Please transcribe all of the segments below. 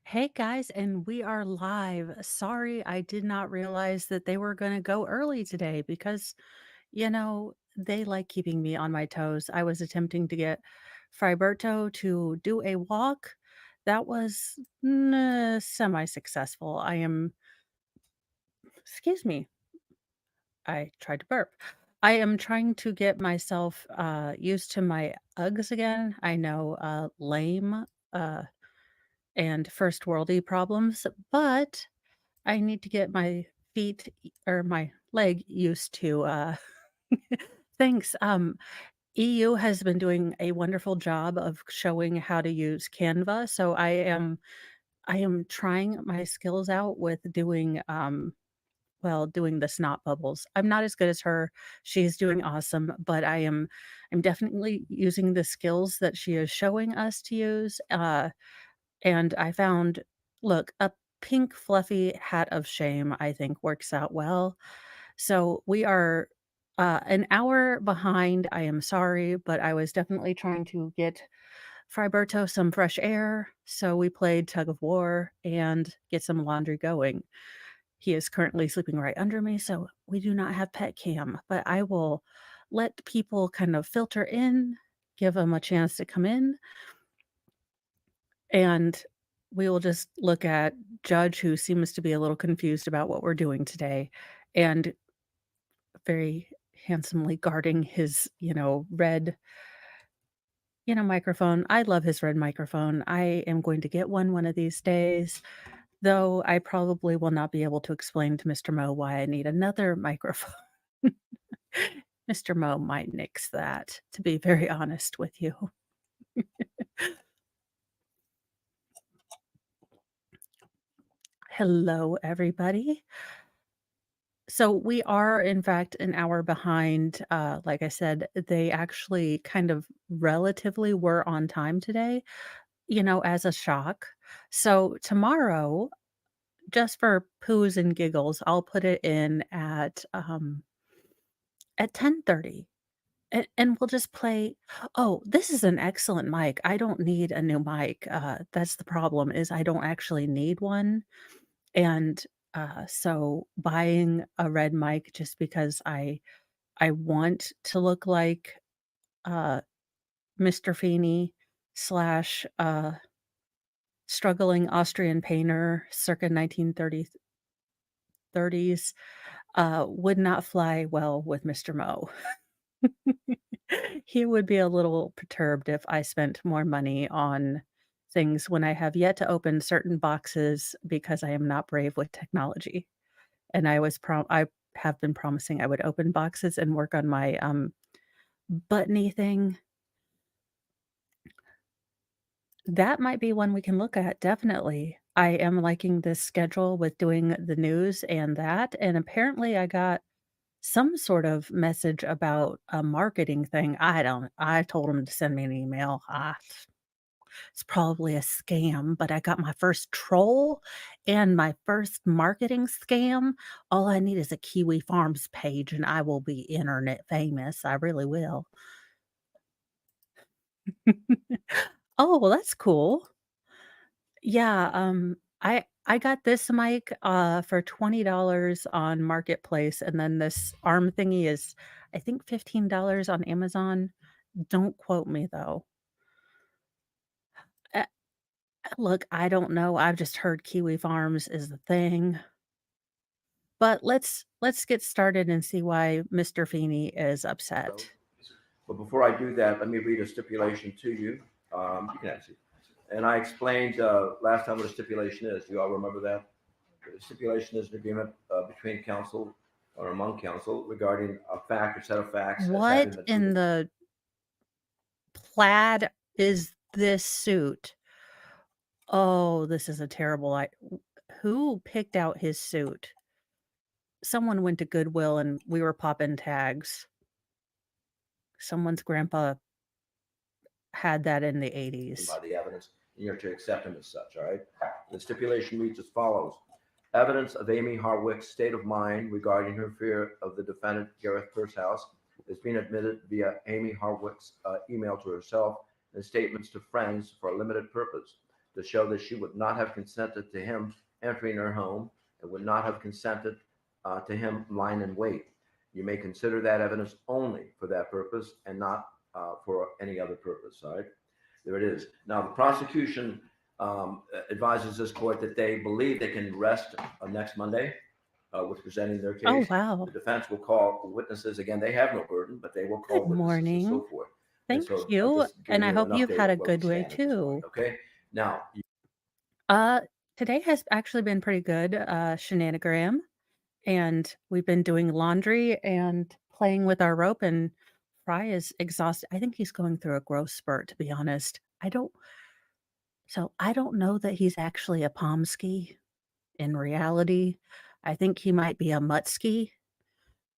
Hey guys, and we are live. Sorry, I did not realize that they were going to go early today because, they like keeping me on my toes. I was attempting to get Friberto to do a walk. That was semi successful. Excuse me, I tried to burp. I am trying to get myself used to my Uggs again. I know, lame and first worldy problems, but I need to get my or my leg used to, thanks. EU has been doing a wonderful job of showing how to use Canva, so I am trying my skills out with doing, doing the snot bubbles. I'm not as good as her. She's doing awesome, but I'm definitely using the skills that she is showing us to use, and I found look, a pink fluffy hat of shame, I think, works out well. So we are, an hour behind, I am sorry, but I was definitely trying to get Friberto some fresh air, so we played tug of war and get some laundry going. He is currently sleeping right under me, so we do not have pet cam, but I will let people kind of filter in, give them a chance to come in, and we will just look at Judge, who seems to be a little confused about what we're doing today, and very handsomely guarding his, red, microphone. I love his red microphone. I am going to get one of these days, though I probably will not be able to explain to Mr. Mo why I need another microphone. Mr. Mo might nix that, to be very honest with you. Hello, everybody. So we are, in fact, an hour behind. Like I said, they actually kind of relatively were on time today, as a shock. So tomorrow, just for poos and giggles, I'll put it in at 10:30. And we'll just play. Oh, this is an excellent mic. I don't need a new mic. That's the problem is I don't actually need one. And so buying a red mic just because I want to look like, uh, Mr. Feeney slash, struggling Austrian painter circa 1930s, would not fly well with Mr. Mo. He would be a little perturbed if I spent more money on things when I have yet to open certain boxes because I am not brave with technology. And I have been promising I would open boxes and work on my, buttony thing. That might be one we can look at, definitely. I am liking this schedule with doing the news and that, and apparently I got some sort of message about a marketing thing. I told him to send me an email. It's probably a scam, but I got my first troll and my first marketing scam. All I need is a Kiwi Farms page and I will be internet famous. I really will. Oh, well, that's cool. Yeah, I got this mic, for $20 on Marketplace, and then this arm thingy is, I think, $15 on Amazon. Don't quote me, though. Uh, look, I don't know, I've just heard Kiwi Farms is the thing, but let's get started and see why Mr. Feeney is So, upset. but before I do that, let me read a stipulation to you. You can actually, and I explained last time what a stipulation is. Do you all remember that? The stipulation is an agreement between council or among council regarding a fact or set of facts as having What material. in the plaid is this suit? Oh, this is a terrible who picked out his suit? Someone went to Goodwill and we were popping tags. Someone's grandpa had that in the By '80s. the evidence, and you're to accept them as such. All right. The stipulation reads as follows: evidence of Amy Harwick's state of mind regarding her fear of the defendant Gareth Pursehouse is being admitted via Amy Harwick's email to herself and statements to friends for a limited purpose. to show that she would not have consented to him entering her home and would not have consented to him lying in wait. You may consider that evidence only for that purpose and not for any other purpose. All right, there it is. Now, the prosecution advises this court that they believe they can rest next Monday with presenting their Oh, case. wow. The defense will call witnesses again. They have no burden, but they will Good call witnesses and morning. so forth. And Thank so I'm you, just and giving I you an hope you've update had of a where we good way stand at this point. too. Okay. Now, Uh, Today has actually been pretty good, shenanigram, and we've been doing laundry and playing with our rope, and Fry is exhausted. I think he's going through a growth spurt, to be honest. I don't know that he's actually a Pomsky in reality. I think he might be a Mutsky,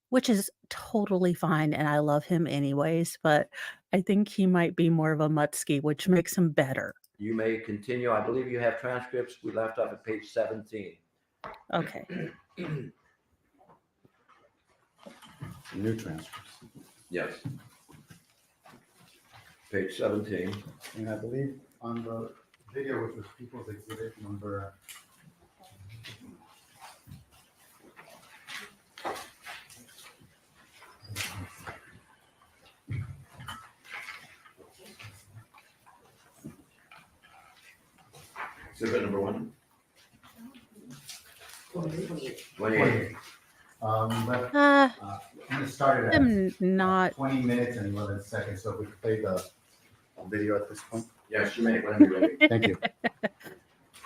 which is totally fine, and I love him anyways, but I think he might be more of a Mutsky, which makes him better. you may continue. I believe you have transcripts. We left off at page 17. Okay. New transcripts. Yes. Page 17. And I believe on the video, which was People's Exhibit number. Exhibit number 1. 28. But Uh, I'm gonna start it I'm at not 20 minutes and 11 seconds, so if we could play the video at this point. Yes, you may. Whenever you're ready. Thank you.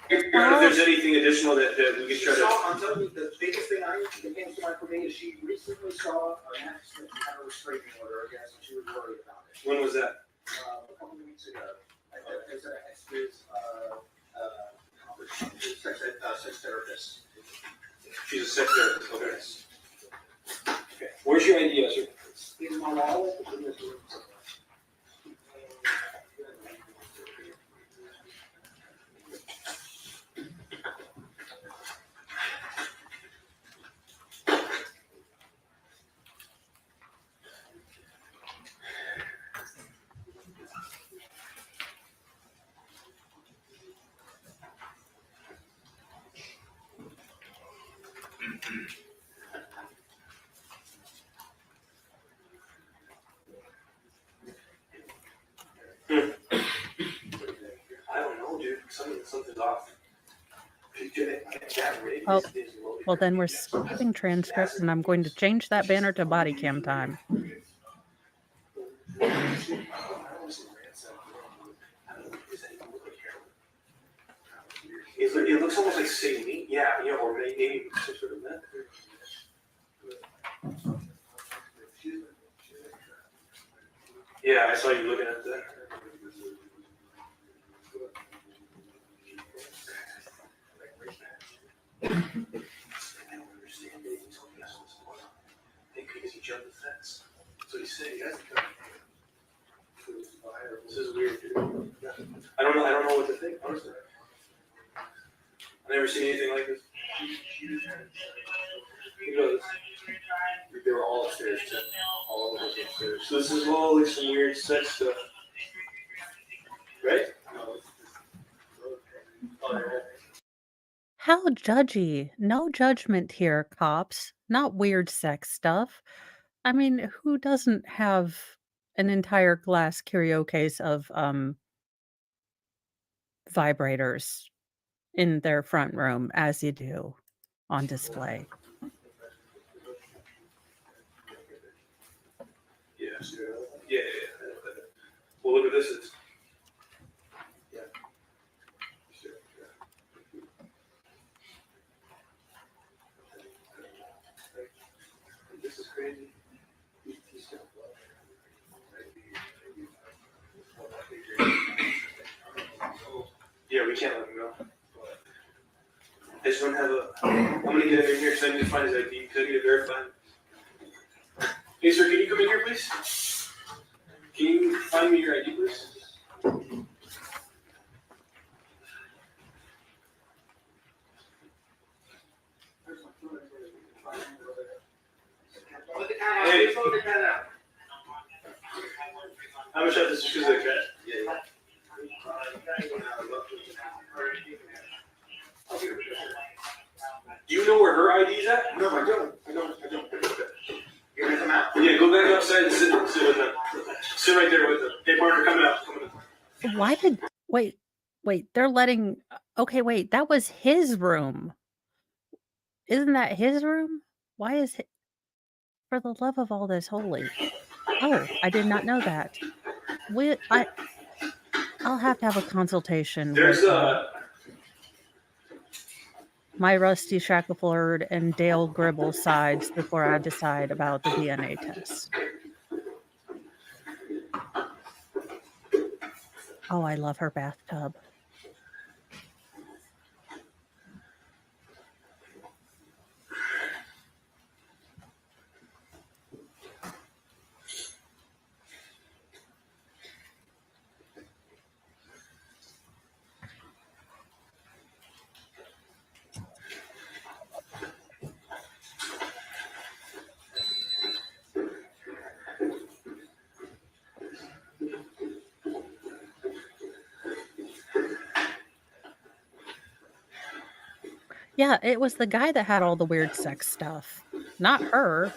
If there's anything additional that we could try to. I'm telling you, the biggest thing that came to mind for me is she recently saw an accident and had a restraining order against, and she was worried about it. When was that? A couple of weeks ago. As an sex therapist. She's a sex therapist, okay. Okay. Where's your ID, sir? In my wallet. In this room somewhere. I don't know, dude. Something's off. Oh, well, then we're skipping transcript, and I'm going to change that banner to body cam time. It looks almost like saline. Yeah, or maybe some sort of meth. Yeah, I saw you looking at that. Because he jumped the fence. So he said he hasn't come. This is weird, dude. I don't know what to think, honestly. I've never seen anything like this. They were all upstairs too. All of them upstairs. So this is all like some weird sex stuff. Right? How judgy. No judgment here, cops. Not weird sex stuff. I mean, who doesn't have an entire glass curio case of vibrators in their front room, as you do, on display? Yes. Yeah. Well, look at this. Yeah. This is crazy. Yeah, we can't let him go. I just don't have I'm gonna get him in here because I need to find his ID because I need to verify him. Hey, sir, can you come in here, please? Can you find me your ID, please? Hey. How much of this is because of the cat? Yeah. know where her ID's at? No, I don't. You're gonna come out? Yeah, go back outside and sit with them. Sit right there with them. Hey, partner, coming up. Why did wait, they're letting okay, wait, that was his room. Isn't that his room? Why is it for the love of all that's holy? Oh, I did not know that. We I'll have to have a consultation There's with my Rusty Shackleford and Dale Gribble sides before I decide about the DNA test. Oh, I love her bathtub. Yeah, it was the guy that had all the weird sex stuff, not her.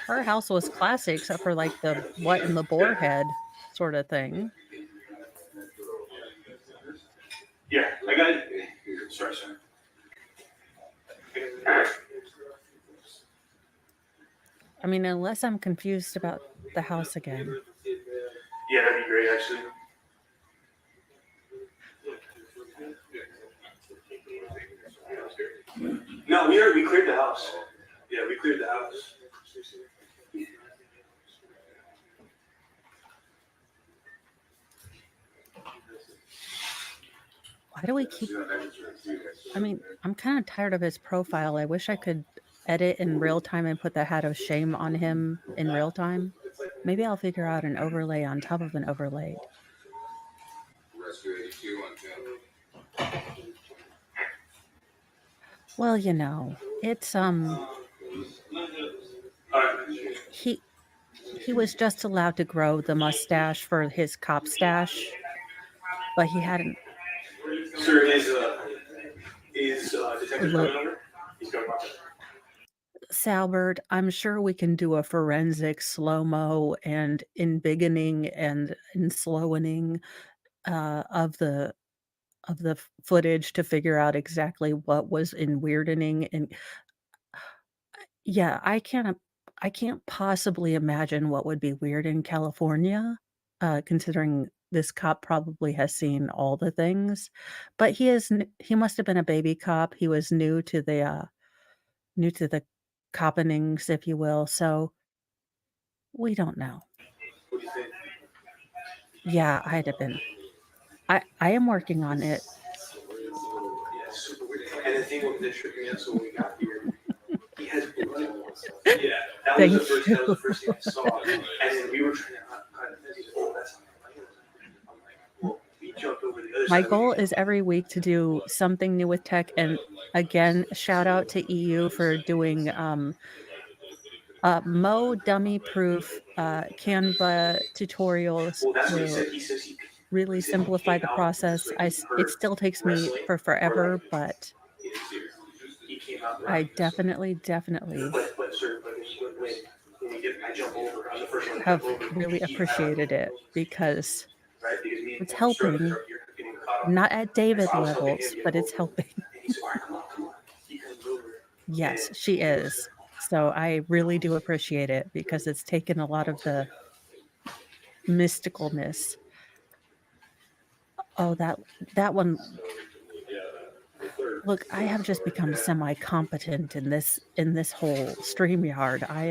Her house was classy except for like the what in the boar head sort of thing. Yeah, I got it. Sorry. I mean, unless I'm confused about the house again. Yeah, that'd be great, actually. No, we cleared the house. Yeah, we cleared the house. Why do we keep I mean, I'm kind of tired of his profile. I wish I could edit in real time and put the hat of shame on him in real time. Maybe I'll figure out an overlay on top of an overlay. Well, you know, it's he was just allowed to grow the mustache for his cop stash, but he hadn't. Sir, is Detective coming over? He's coming over. Salbert, I'm sure we can do a forensic slow-mo and embiggening and slowening of the footage to figure out exactly what was in weirdening. And yeah, I can't possibly imagine what would be weird in California, considering this cop probably has seen all the things. But he must have been a baby cop. He was new to the coppenings, if you will. So we don't know. What do you think? Yeah, I'd have been. I am working on it. Yeah, super weird. And the thing with the tripping out, so when we got here, he has blood. Yeah, that was the first thing I saw. And then we were trying to kind of oh, that's not right. I'm like, well, we jumped over the other My side. goal is every week to do something new with tech. And again, shout out to EU for doing Mo dummy proof Canva tutorials Well, that's what he to said. He says really said he simplify came the out process. It still takes me wrestling for forever, but he came out I running. definitely But sir, when we I jump over, I'm the first one to have jump over. really He appreciated it because right? Because me it's and him struck the helping. truck, you're getting caught up. Not at David So I was helping him levels, get but it's over. helping. And he said, all right, come on. He comes over. Yes, And she is. So I really do appreciate it because it's taken a lot of the mysticalness. Oh, that one. Look, I have just become semi-competent in this whole StreamYard. I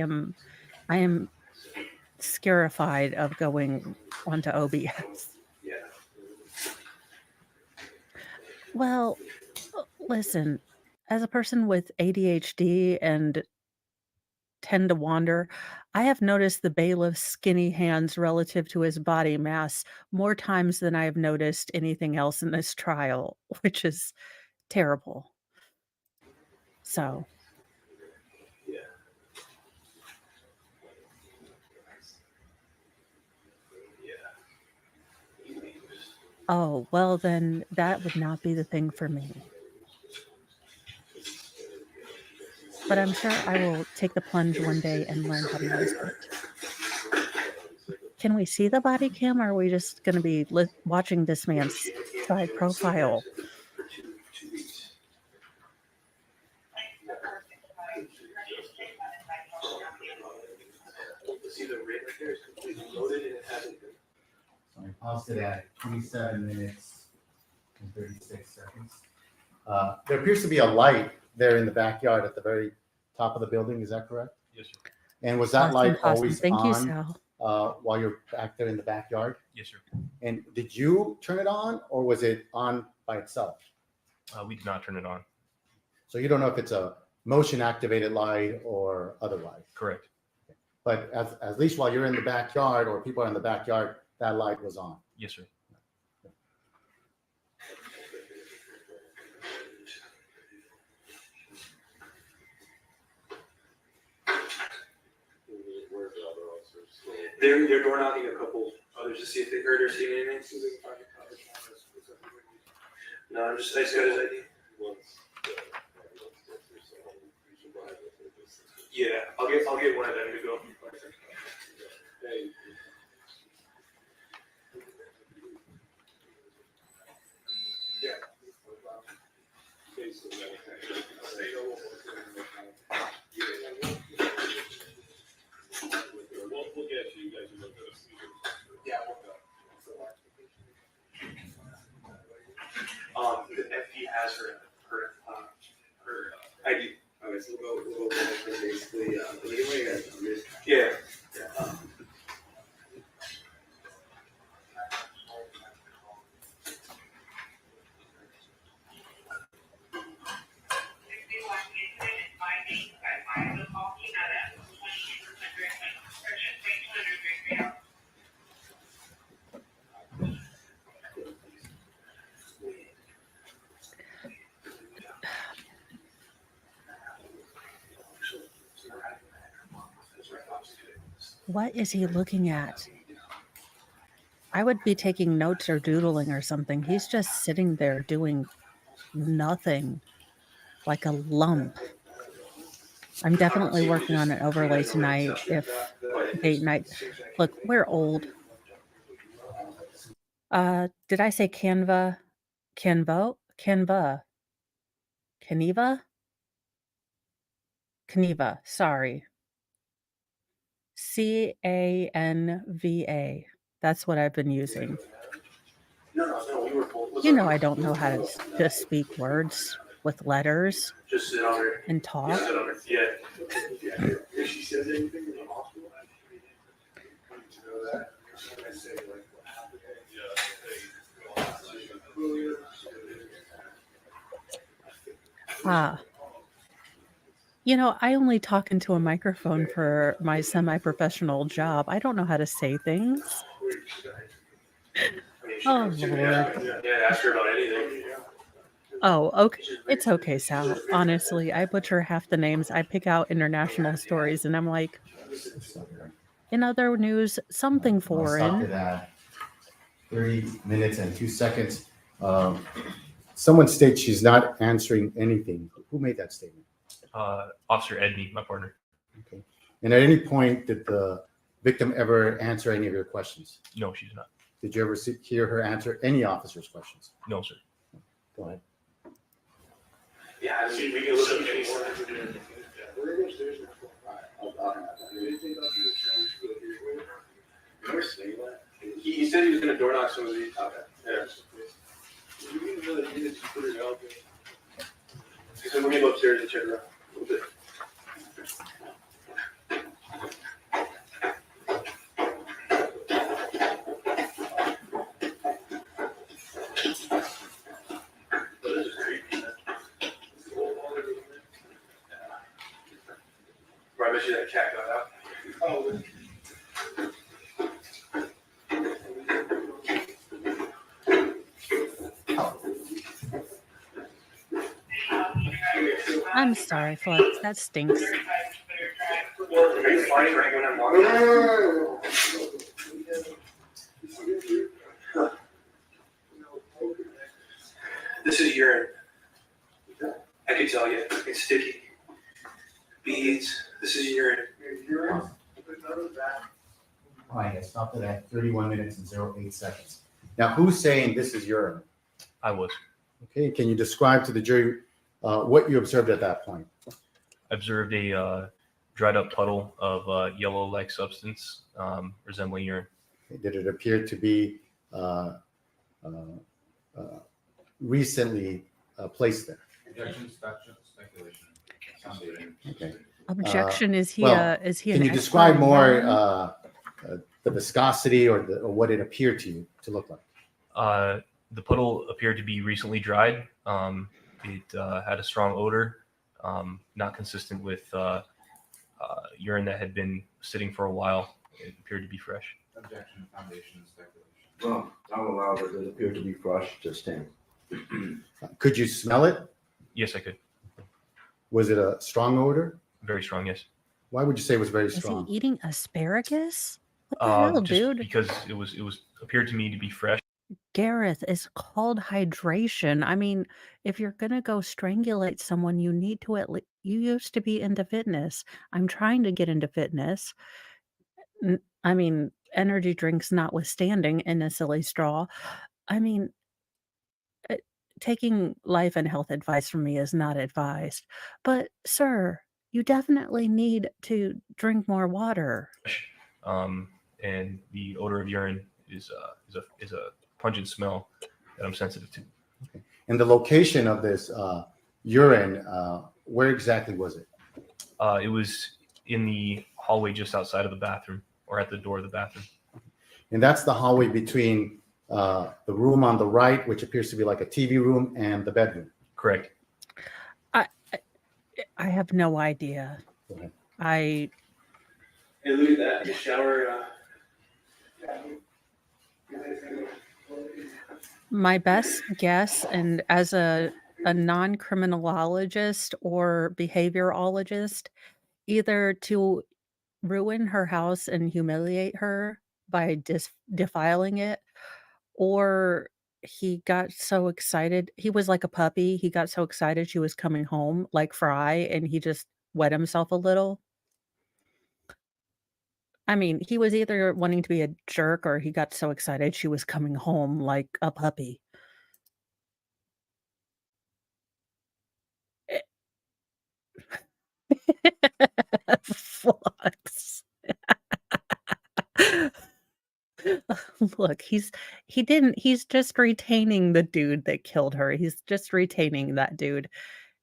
am scarified of going onto OBS. yeah. Well, listen, as a person with ADHD and tend to wander, I have noticed the bailiff's skinny hands relative to his body mass more times than I have noticed anything else in this trial, which is terrible. So, Yeah. Yeah. Oh, well, then that would not be the thing for me. But I'm sure I will take the plunge one day and learn how to use it. Can we see the body cam, or are we just gonna be watching this man's side profile? For 2 weeks. See the rate right there is completely loaded and it hasn't been. So I paused it at 27 minutes and 36 seconds. There appears to be a light there in the backyard at the very top of the building. Is that correct? Yes, sir. And was that light always Thank you, on Sal. while you're back there in the backyard? Yes, sir. And did you turn it on, or was it on by itself? We did not turn it on. So you don't know if it's a motion activated light or otherwise. Correct. But at least while you're in the backyard or people are in the backyard, that light was on. Yes, sir. They're door knocking a couple others to see if they heard or seen anything. No, I just got his ID. Yeah, I'll get one of them to go. Yeah. We'll get you guys to look at us. Yeah, we'll go. The FD has her ID. Okay, so we'll go back to basically, Yeah. What is he looking at? I would be taking notes or doodling or something. He's just sitting there doing nothing, like a lump. I'm definitely working on an overlay tonight. If date night, look, we're old. Did I say Canva? Canva? Sorry. Canva. That's what I've been using. No, we were both. You know I don't know how to speak words with letters Just sit on her. and talk. Sit on her. Yeah. If she says anything in the hospital, you know that. I say like what happened. You know, I only talk into a microphone for my semi-professional job. I don't know how to say things. Oh, Lord. Yeah, ask her about anything. Oh, okay. It's okay, Sal. Honestly, I butcher half the names. I pick out international stories, and I'm like, in other news, something I'll stop foreign. it at 30 minutes and 2 seconds. Someone states she's not answering anything. Who made that statement? Officer Edney, my partner. Okay. And at any point, did the victim ever answer any of your questions? No, she's not. Did you ever hear her answer any officer's questions? No, sir. Go ahead. Yeah, I mean, we can look up any more. He said he was gonna door knock some of these. Yeah. He said we're gonna go upstairs and check it out a little bit. Right, I bet you that cat got out. Oh. I'm sorry, Flex. That stinks. Are you fighting right when I'm walking? This is urine. I can tell you, it's sticky. Beads. This is urine. All right, I stopped it at 31 minutes and 08 seconds. Now, who's saying this is urine? I was. Okay, can you describe to the jury what you observed at that point? I observed a dried up puddle of yellow-like substance resembling urine. Did it appear to be recently placed there? Objection, speculation. Foundation. Okay. Objection, is he well, is he Can an you expert describe in more urine? the viscosity or what it appeared to you to look like? The puddle appeared to be recently dried. It had a strong odor, not consistent with urine that had been sitting for a while. It appeared to be fresh. Objection, foundation, speculation. Well, I'll allow that it appeared to be fresh to stand. Could you smell it? Yes, I could. Was it a strong odor? Very strong, yes. Why would you say it was very Is he strong? eating asparagus? What the hell, Just dude? because it was appeared to me to be fresh. Gareth, it's called hydration. I mean, if you're gonna go strangulate someone, you need to at least. You used to be into fitness. I'm trying to get into fitness. I mean, energy drinks notwithstanding, in a silly straw. I mean, uh, taking life and health advice from me is not advised. But, sir, you definitely need to drink more water. And the odor of urine is a pungent smell that I'm sensitive to. And the location of this urine, where exactly was it? It was in the hallway just outside of the bathroom, or at the door of the bathroom. And that's the hallway between the room on the right, which appears to be like a TV room, and the bedroom. Correct. I have no idea. Go ahead. Hey, look at that. The shower. My best guess, and as a non-criminologist or behaviorologist, either to ruin her house and humiliate her by defiling it, or he got so excited. He was like a puppy. He got so excited she was coming home, like Fry, and he just wet himself a little. I mean, he was either wanting to be a jerk or he got so excited she was coming home like a puppy. Eh Flux. Look, he's just retaining the dude that killed her. He's just retaining that dude.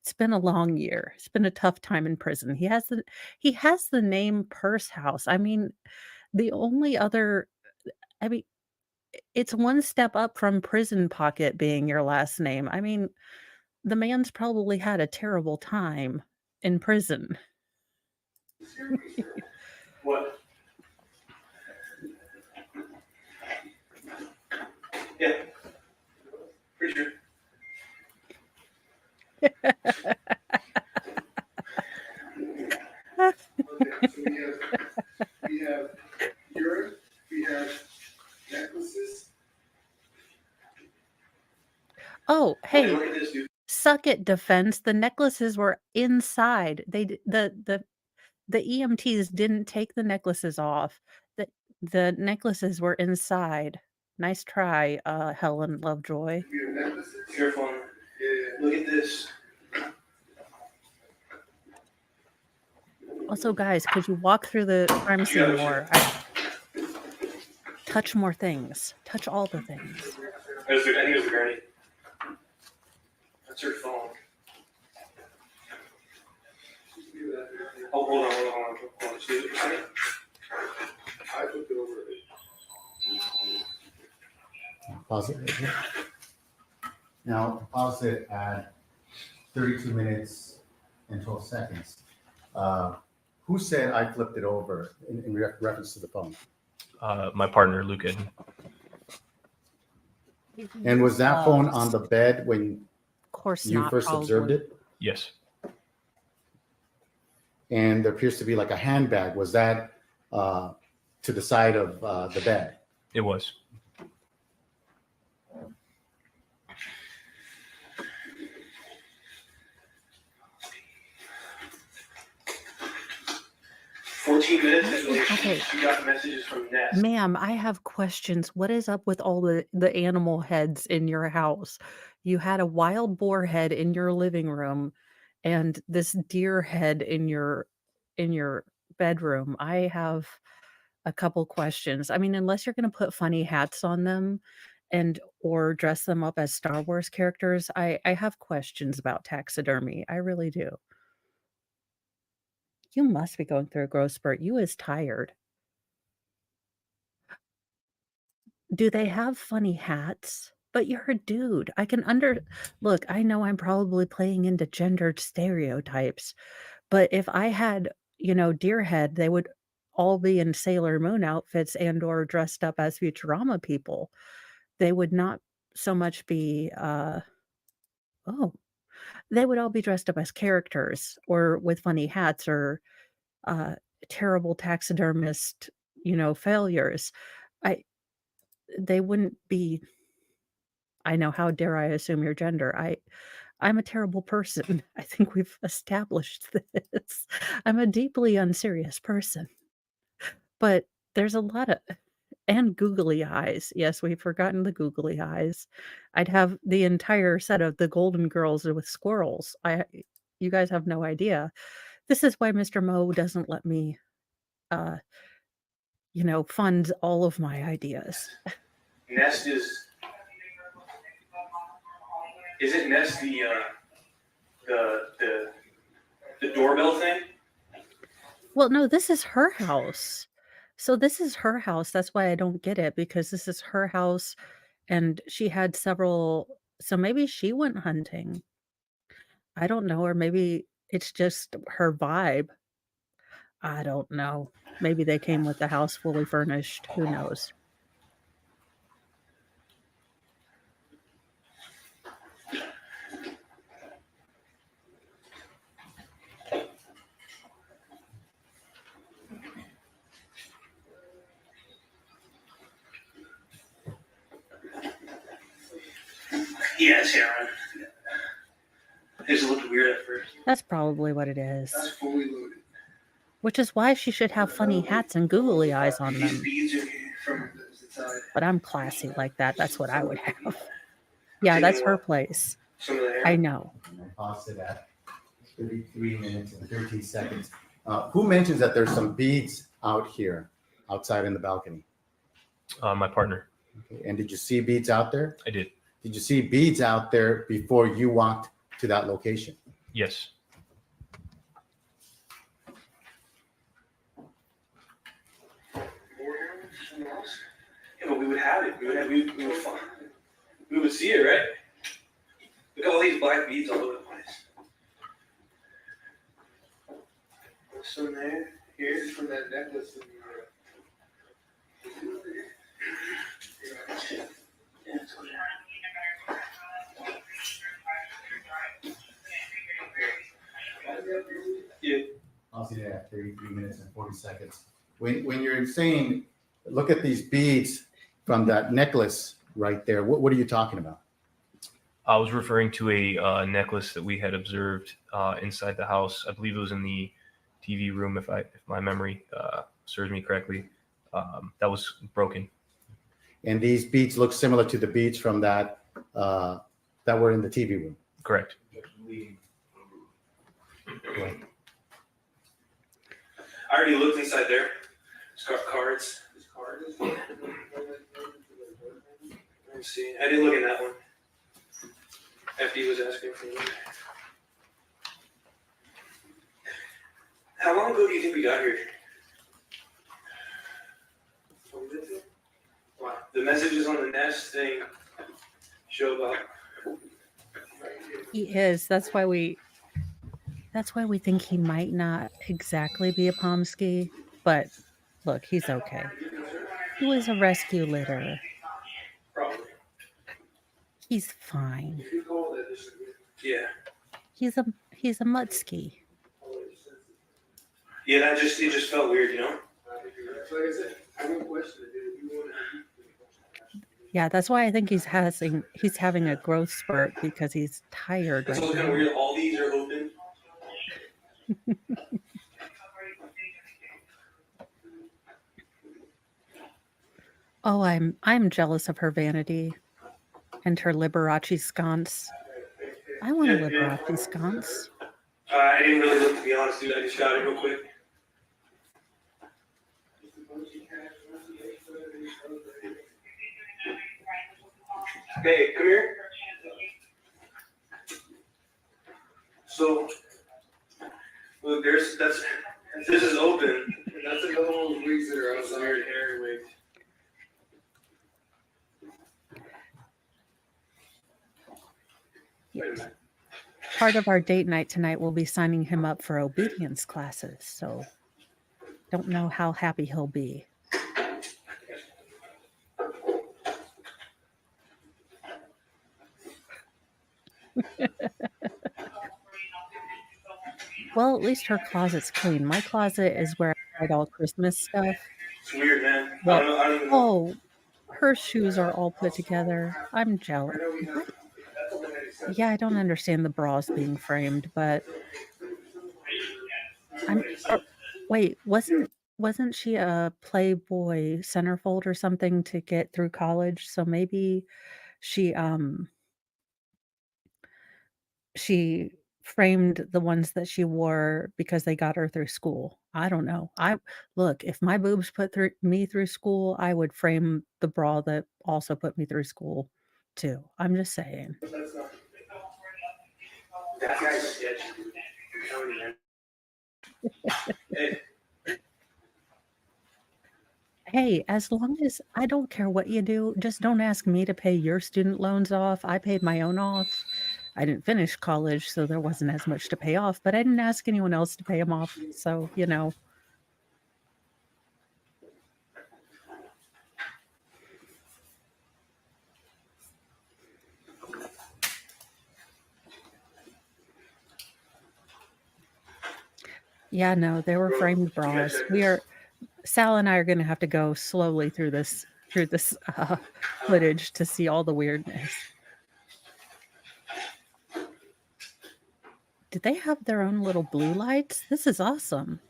It's been a long year. It's been a tough time in prison. He has the name Pursehouse. I mean, the only other I mean, it's one step up from prison pocket being your last name. I mean, the man's probably had a terrible time in prison. What? Yeah. Pretty sure. Okay, so we have urine, we have necklaces. Oh, hey, Look at this, dude. suck it, defense. The necklaces were inside. The EMTs didn't take the necklaces off. The necklaces were inside. Nice try, Helen Lovejoy. We have necklaces. Careful. Yeah. Look at this. Also, guys, could you walk through the crime scene more? Touch more things. Touch all the things. I think it was a gurney. That's her phone. Oh, hold on. Just leave it for a second. I looked it over. Pause it right here. Now, pause it at 32 minutes and 12 seconds. Who said I flipped it over in reference to the phone? My partner, Luke Edden. And was that phone on the bed when Of course you not. first observed probably. it? Yes. And there appears to be like a handbag. Was that to the side of the bed? It was. 14 minutes is when Okay. she got messages from Nest. Ma'am, I have questions. What is up with all the animal heads in your house? You had a wild boar head in your living room and this deer head in your bedroom. I have a couple questions. I mean, unless you're going to put funny hats on them and or dress them up as Star Wars characters, I have questions about taxidermy. I really do. You must be going through a growth spurt. You is tired. Do they have funny hats? But you're a dude. I can under Look, I know I'm probably playing into gendered stereotypes, but if I had, deer head, they would all be in Sailor Moon outfits and or dressed up as Futurama people. They would not so much be, oh, they would all be dressed up as characters or with funny hats or, uh, terrible taxidermist, failures. I They wouldn't be. I know, how dare I assume your gender? I'm a terrible person. I think we've established this. I'm a deeply unserious person. But there's a lot of and googly eyes. Yes, we've forgotten the googly eyes. I'd have the entire set of the Golden Girls with squirrels. You guys have no idea. This is why Mr. Mo doesn't let me, uh, fund all of my ideas. Nest isn't Nest the doorbell thing? Well, no, this is her house. So this is her house. That's why I don't get it because this is her house and she had several, so maybe she went hunting. I don't know, or maybe it's just her vibe. I don't know. Maybe they came with the house fully furnished. Who knows? Yeah, it's Aaron. It just looked weird at first. That's probably what it is. That's fully loaded. Which is why she should have funny hats and googly eyes on These them. beads are from But I'm classy like that. That's what I would have. Yeah, that's her place. some of the hair. I know. And I paused it at 33 minutes and 13 seconds. Who mentions that there's some beads out here, outside in the balcony? My partner. Okay. And did you see beads out there? I did. Did you see beads out there before you walked to that location? Yes. Yeah, but we would have it. We would see it, right? Look at all these black beads all over the place. Some there, here. From that necklace in Yeah, it's over there. Yeah. I'll see that at 33 minutes and 40 seconds. When you're saying, look at these beads from that necklace right there, what are you talking about? I was referring to a necklace that we had observed inside the house. I believe it was in the TV room, if my memory serves me correctly. That was broken. And these beads look similar to the beads from that that were in the TV room. Correct. Right. I already looked inside there. It's got cards. Let me see. I didn't look in that one. FD was asking for me. How long ago do you think we got here? Wow. The messages on the Nest thing show about. He is. That's why we think he might not exactly be a Pomsky, but look, he's okay. He was a rescue litter. Probably. He's fine. Yeah. He's a Mutsky. Yeah, it just felt weird, you know? Like I said, I won't question it. If you want to. Yeah, that's why I think he's having a growth spurt because he's tired It's right also kind of now. weird. All these are open. Oh, I'm jealous of her vanity and her Liberace sconce. I want a Yeah, yeah. Liberace sconce. I didn't really look, to be honest, dude. I just got it real quick. Hey, come here. So, look, this is open. And that's another one of those wigs that are outside hair wigs. Wait a minute. Part of our date night tonight will be signing him up for obedience classes, so don't know how happy he'll be. Well, at least her closet's clean. My closet is where I hide all Christmas stuff. It's weird, man. Well, I don't even know. oh, her shoes are all put together. I'm jealous. What? Yeah, I don't understand the bras being framed, but wait, wasn't she a Playboy centerfold or something to get through college? So maybe she she framed the ones that she wore because they got her through school. I don't know. Look, if my boobs put me through school, I would frame the bra that also put me through school too. I'm just saying. That guy's sketchy, dude. I'm telling you, man. Hey, Hey, as long as I don't care what you do, just don't ask me to pay your student loans off. I paid my own off. I didn't finish college, so there wasn't as much to pay off, but I didn't ask anyone else to pay them off. So, Yeah, no, they were framed bras. Sal and I are going to have to go slowly through this footage to see all the weirdness. Did they have their own little blue lights? This is awesome.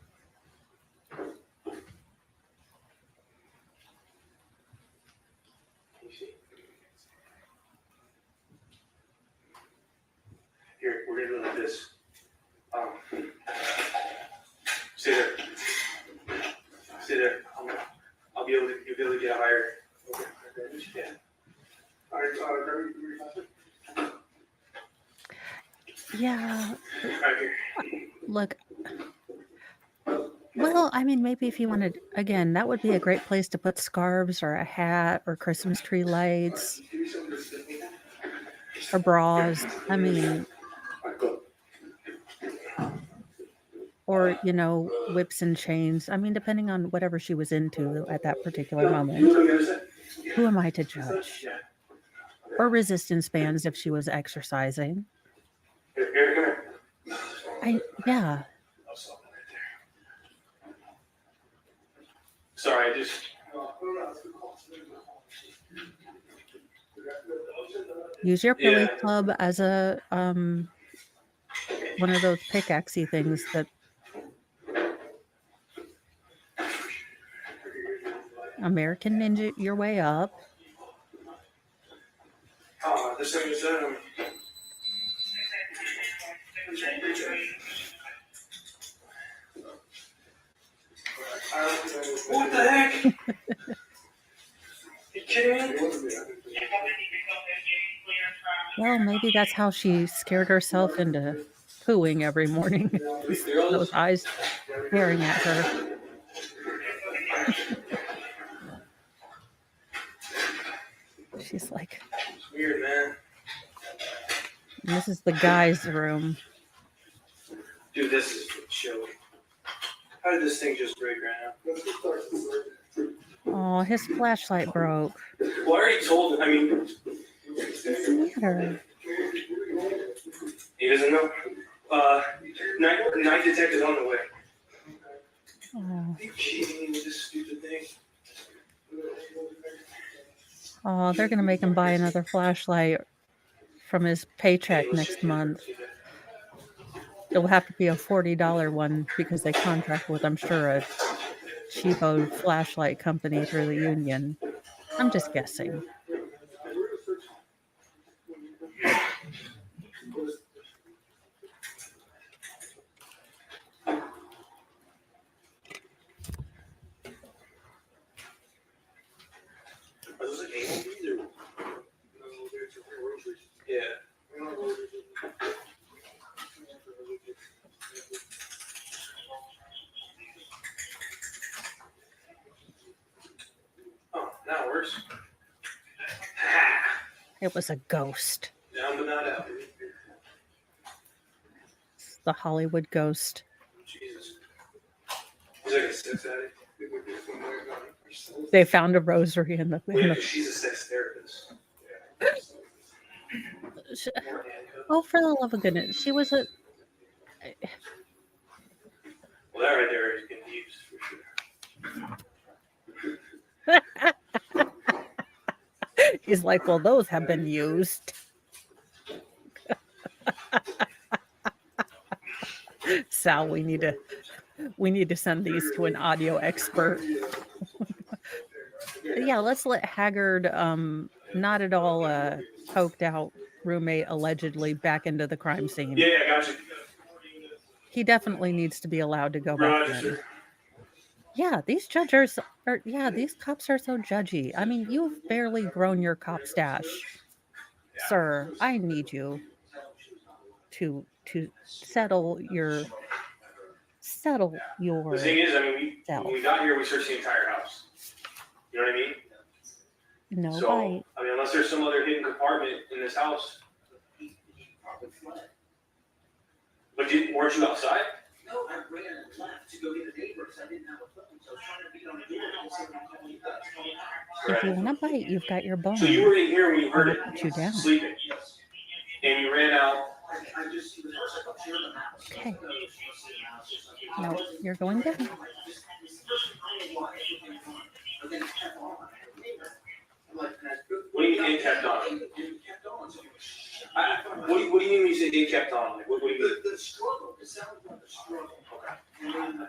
here, we're gonna do it like this. Stay there. Stay there. You'll be able to get higher. Okay. Yeah. All right, Yeah, right here. look. Well, I mean, maybe if you wanted, again, that would be a great place to put scarves or a hat or Christmas tree lights or bras. I mean, or, whips and chains. I mean, depending on whatever she was into at that particular moment. Who am I to judge? Or resistance bands if she was exercising. Here, come here. Yeah. Sorry, I just. Use your Yeah. billy club as a one of those pickaxey things that American Ninja your way up. This thing is what the heck? You kidding me? Well, maybe that's how she scared herself into pooing every morning. Those eyes staring at her. She's like, It's weird, man. this is the guy's room. Dude, this is chill. How did this thing just break right now? Oh, his flashlight broke. Well, I already told him. I mean, What's the matter? he doesn't know. Night detective's on the way. Oh. Are you kidding me with this stupid thing? Oh, they're going to make him buy another flashlight from his paycheck next month. It will have to be a $40 one because they contract with, I'm sure, a cheapo flashlight company through the union. I'm just guessing. Are those like anal beads or? Yeah. Oh, now it works. It was a ghost. Down but not out. It's the Hollywood ghost. Jesus. He's like a sex addict. They found a rosary in the. Well, yeah, In 'cause she's a sex therapist. the oh, for the love of goodness, she was a. Well, that right there is getting used for sure. He's like, well, those have been used. Sal, we need to send these to an audio expert. Yeah, let's let Haggard, not at all coked out roommate allegedly back into the crime scene. Yeah, I got you. He definitely needs to be allowed to go back Roger, in. sir. Yeah, these judges are. Yeah, these cops are so judgy. I mean, you've barely grown your cop stash, sir. I need you to settle your The thing is, I mean, when we got here, we searched the entire house. You know what I mean? no So, bite. I mean, unless there's some other hidden compartment in this house. But weren't you outside? No, I ran and left to go get the neighbors. I didn't have a phone, so I was trying to beat on the door to see if I could call you guys. If you want to bite, you've got your bone. So you were in here when you heard I'll it put you down. sleeping, and you ran out. I just, he was first like, "Share the house." Okay. No, you're going down. But then it kept on. I'm like, What do you mean it kept on? It kept on. So What do you mean when you say it kept on? Like, what do you mean? the struggle, it sounded like a struggle. And then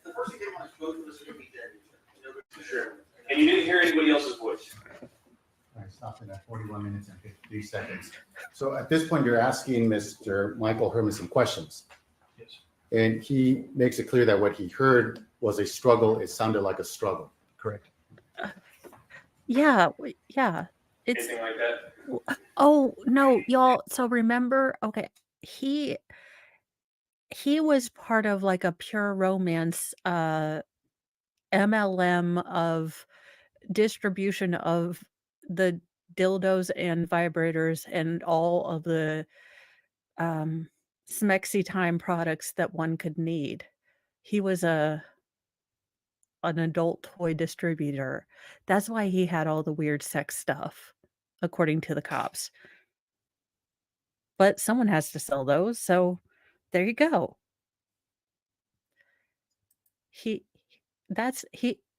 the first thing came on, both of us are gonna be dead. You know, Sure. And you didn't hear anybody else's voice. I stopped it at 41 minutes and 53 seconds. So at this point, you're asking Mr. Michael Herman some questions. Yes. And he makes it clear that what he heard was a struggle. It sounded like a struggle. Correct. Yeah, yeah. It's Anything like that? oh no, y'all. So remember, okay, he was part of like a pure romance MLM of distribution of the dildos and vibrators and all of the smexy time products that one could need. He was an adult toy distributor. That's why he had all the weird sex stuff, according to the cops. But someone has to sell those, so there you go. He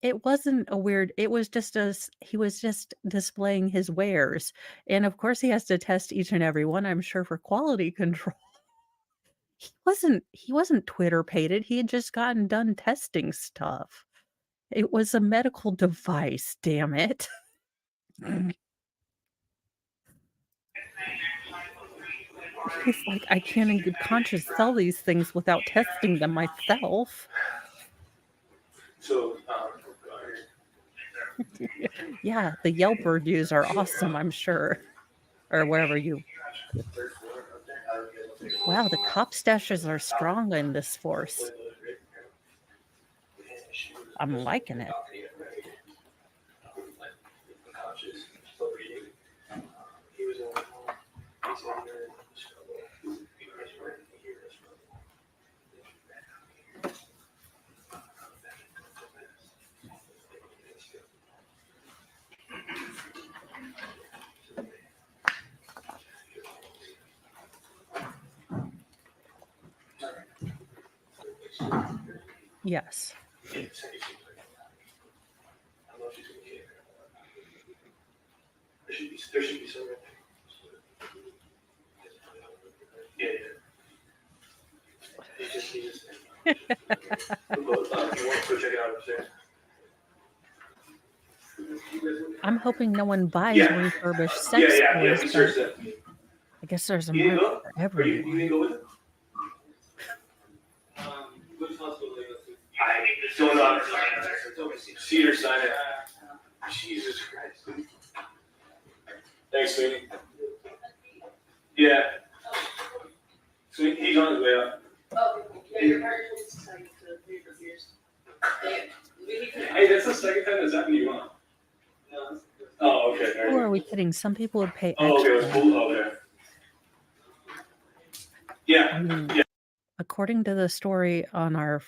it wasn't a weird, it was just he was just displaying his wares. And of course he has to test each and every one, I'm sure, for quality control. He wasn't Twitter pated. He had just gotten done testing stuff. It was a medical device, damn it. He's like, I can't in good conscience sell these things without testing them myself. So, Yeah, the Yelp reviews are awesome, I'm sure. Or wherever you. Wow, the cop stashes are strong in this force. I'm liking it. Yes. There should be some. Yeah. You want to go check it out upstairs? I'm hoping no one buys Yeah. refurbished sex Yeah, toys, we but searched that. I guess there's a You didn't market go? for Or you everyone. didn't go with it? Which hospital they go to? I don't know. Cedar Sinai. Jesus Christ. Thanks, sweetie. Yeah. So he's on his way up. Oh, yeah, your partner was deciding to pay for beers. Hey, that's the second time that's happened to you, huh? No. Oh, okay. Who are we kidding? Some people would pay Oh, okay, it was extra. cool. Oh, okay. Yeah. I mean, Yeah. according to the story on our,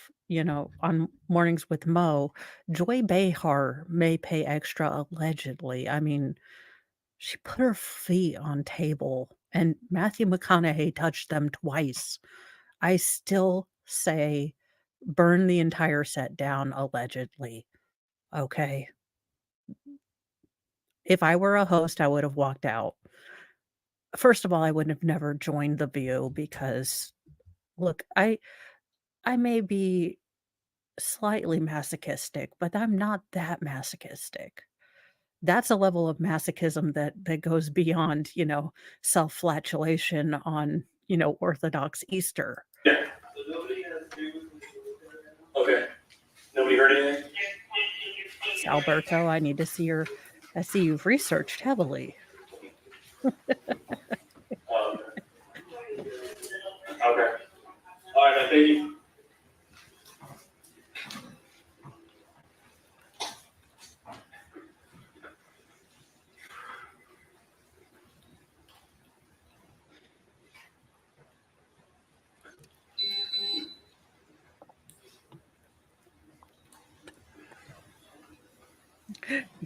on Mornings with Mo, Joy Behar may pay extra allegedly. I mean, she put her feet on table and Matthew McConaughey touched them twice. I still say burn the entire set down allegedly. Okay. If I were a host, I would have walked out. First of all, I would have never joined The View because look, I may be slightly masochistic, but I'm not that masochistic. That's a level of masochism that goes beyond, self-flagellation on, Orthodox Easter. Yeah. So nobody has to do with Okay. Nobody heard anything? Alberto, I see you've researched heavily. Oh, okay. Okay. All right, man, thank you.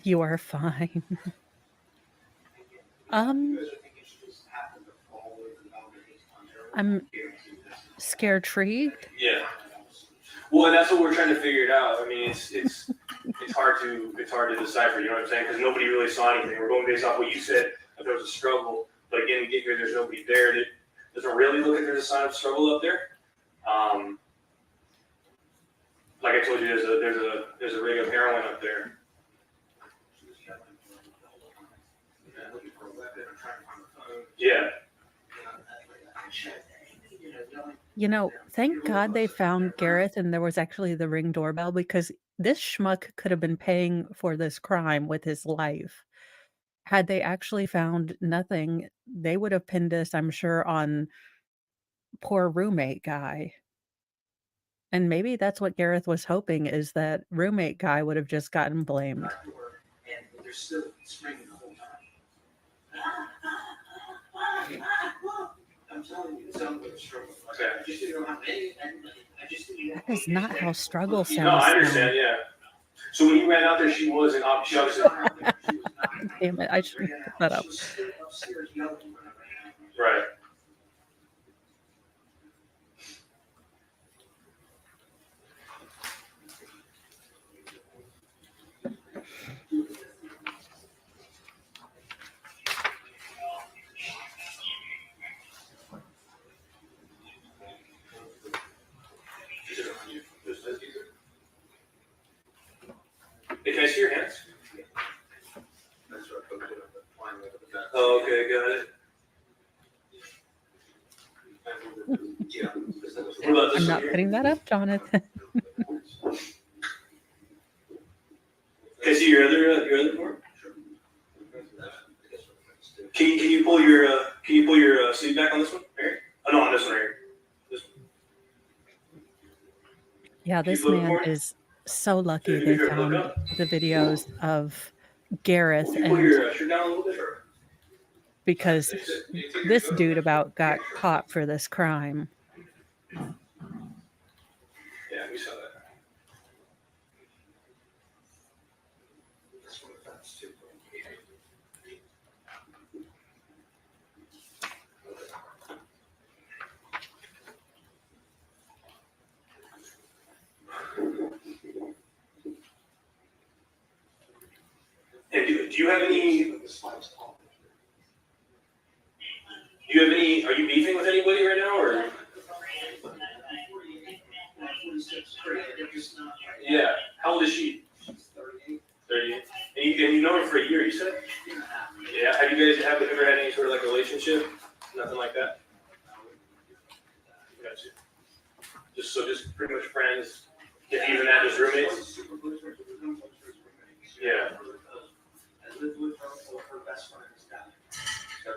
You are fine. Um, I'm scared-treed. Yeah. Well, and that's what we're trying to figure it out. I mean, it's hard to decipher. You know what I'm saying? Because nobody really saw anything. We're going based off what you said. That there was a struggle, but again, to get here, there's nobody there. That doesn't really look like there's a sign of struggle up there. Like I told you, there's a rig of heroin up there. Yeah. Thank God they found Gareth and there was actually the Ring doorbell because this schmuck could have been paying for this crime with his life. Had they actually found nothing, they would have pinned this, I'm sure, on poor roommate guy. And maybe that's what Gareth was hoping is that roommate guy would have just gotten blamed. And they're still screaming the whole time. I'm telling you, it sounds like a struggle. Okay. I just didn't know how many, and I just didn't. That is not how struggle sounds. No, I understand. Yeah. So when you ran out there, she was an she obviously. Damn it, I should have put that up. She was still upstairs yelling when I ran out. Right. Hey, can I see your hands? That's what I put it up, finally, with that. Oh, okay, got it. Yeah, because that was. What about this I'm one not here? putting that up, Jonathan. Can I see your other board? Can you pull your sleeve back on this one? Right here? Oh no, on this one right here. This one. Yeah, this Keep looking man for it. is so lucky Here, they here, look found up. the videos of Gareth Can you pull and your shirt down a little bit? Or? because this dude about got caught for this crime. Yeah, we saw that. That's what that's too. Hey, do you have any? Are you beefing with anybody right now, or? Yeah. How old is she? She's 38. 38. And you know him for a year, you said? Yeah, have you guys ever had any sort of like relationship? Nothing like that? Gotcha. Just pretty much friends, if even that, just roommates? Yeah. I lived with her best friends down there.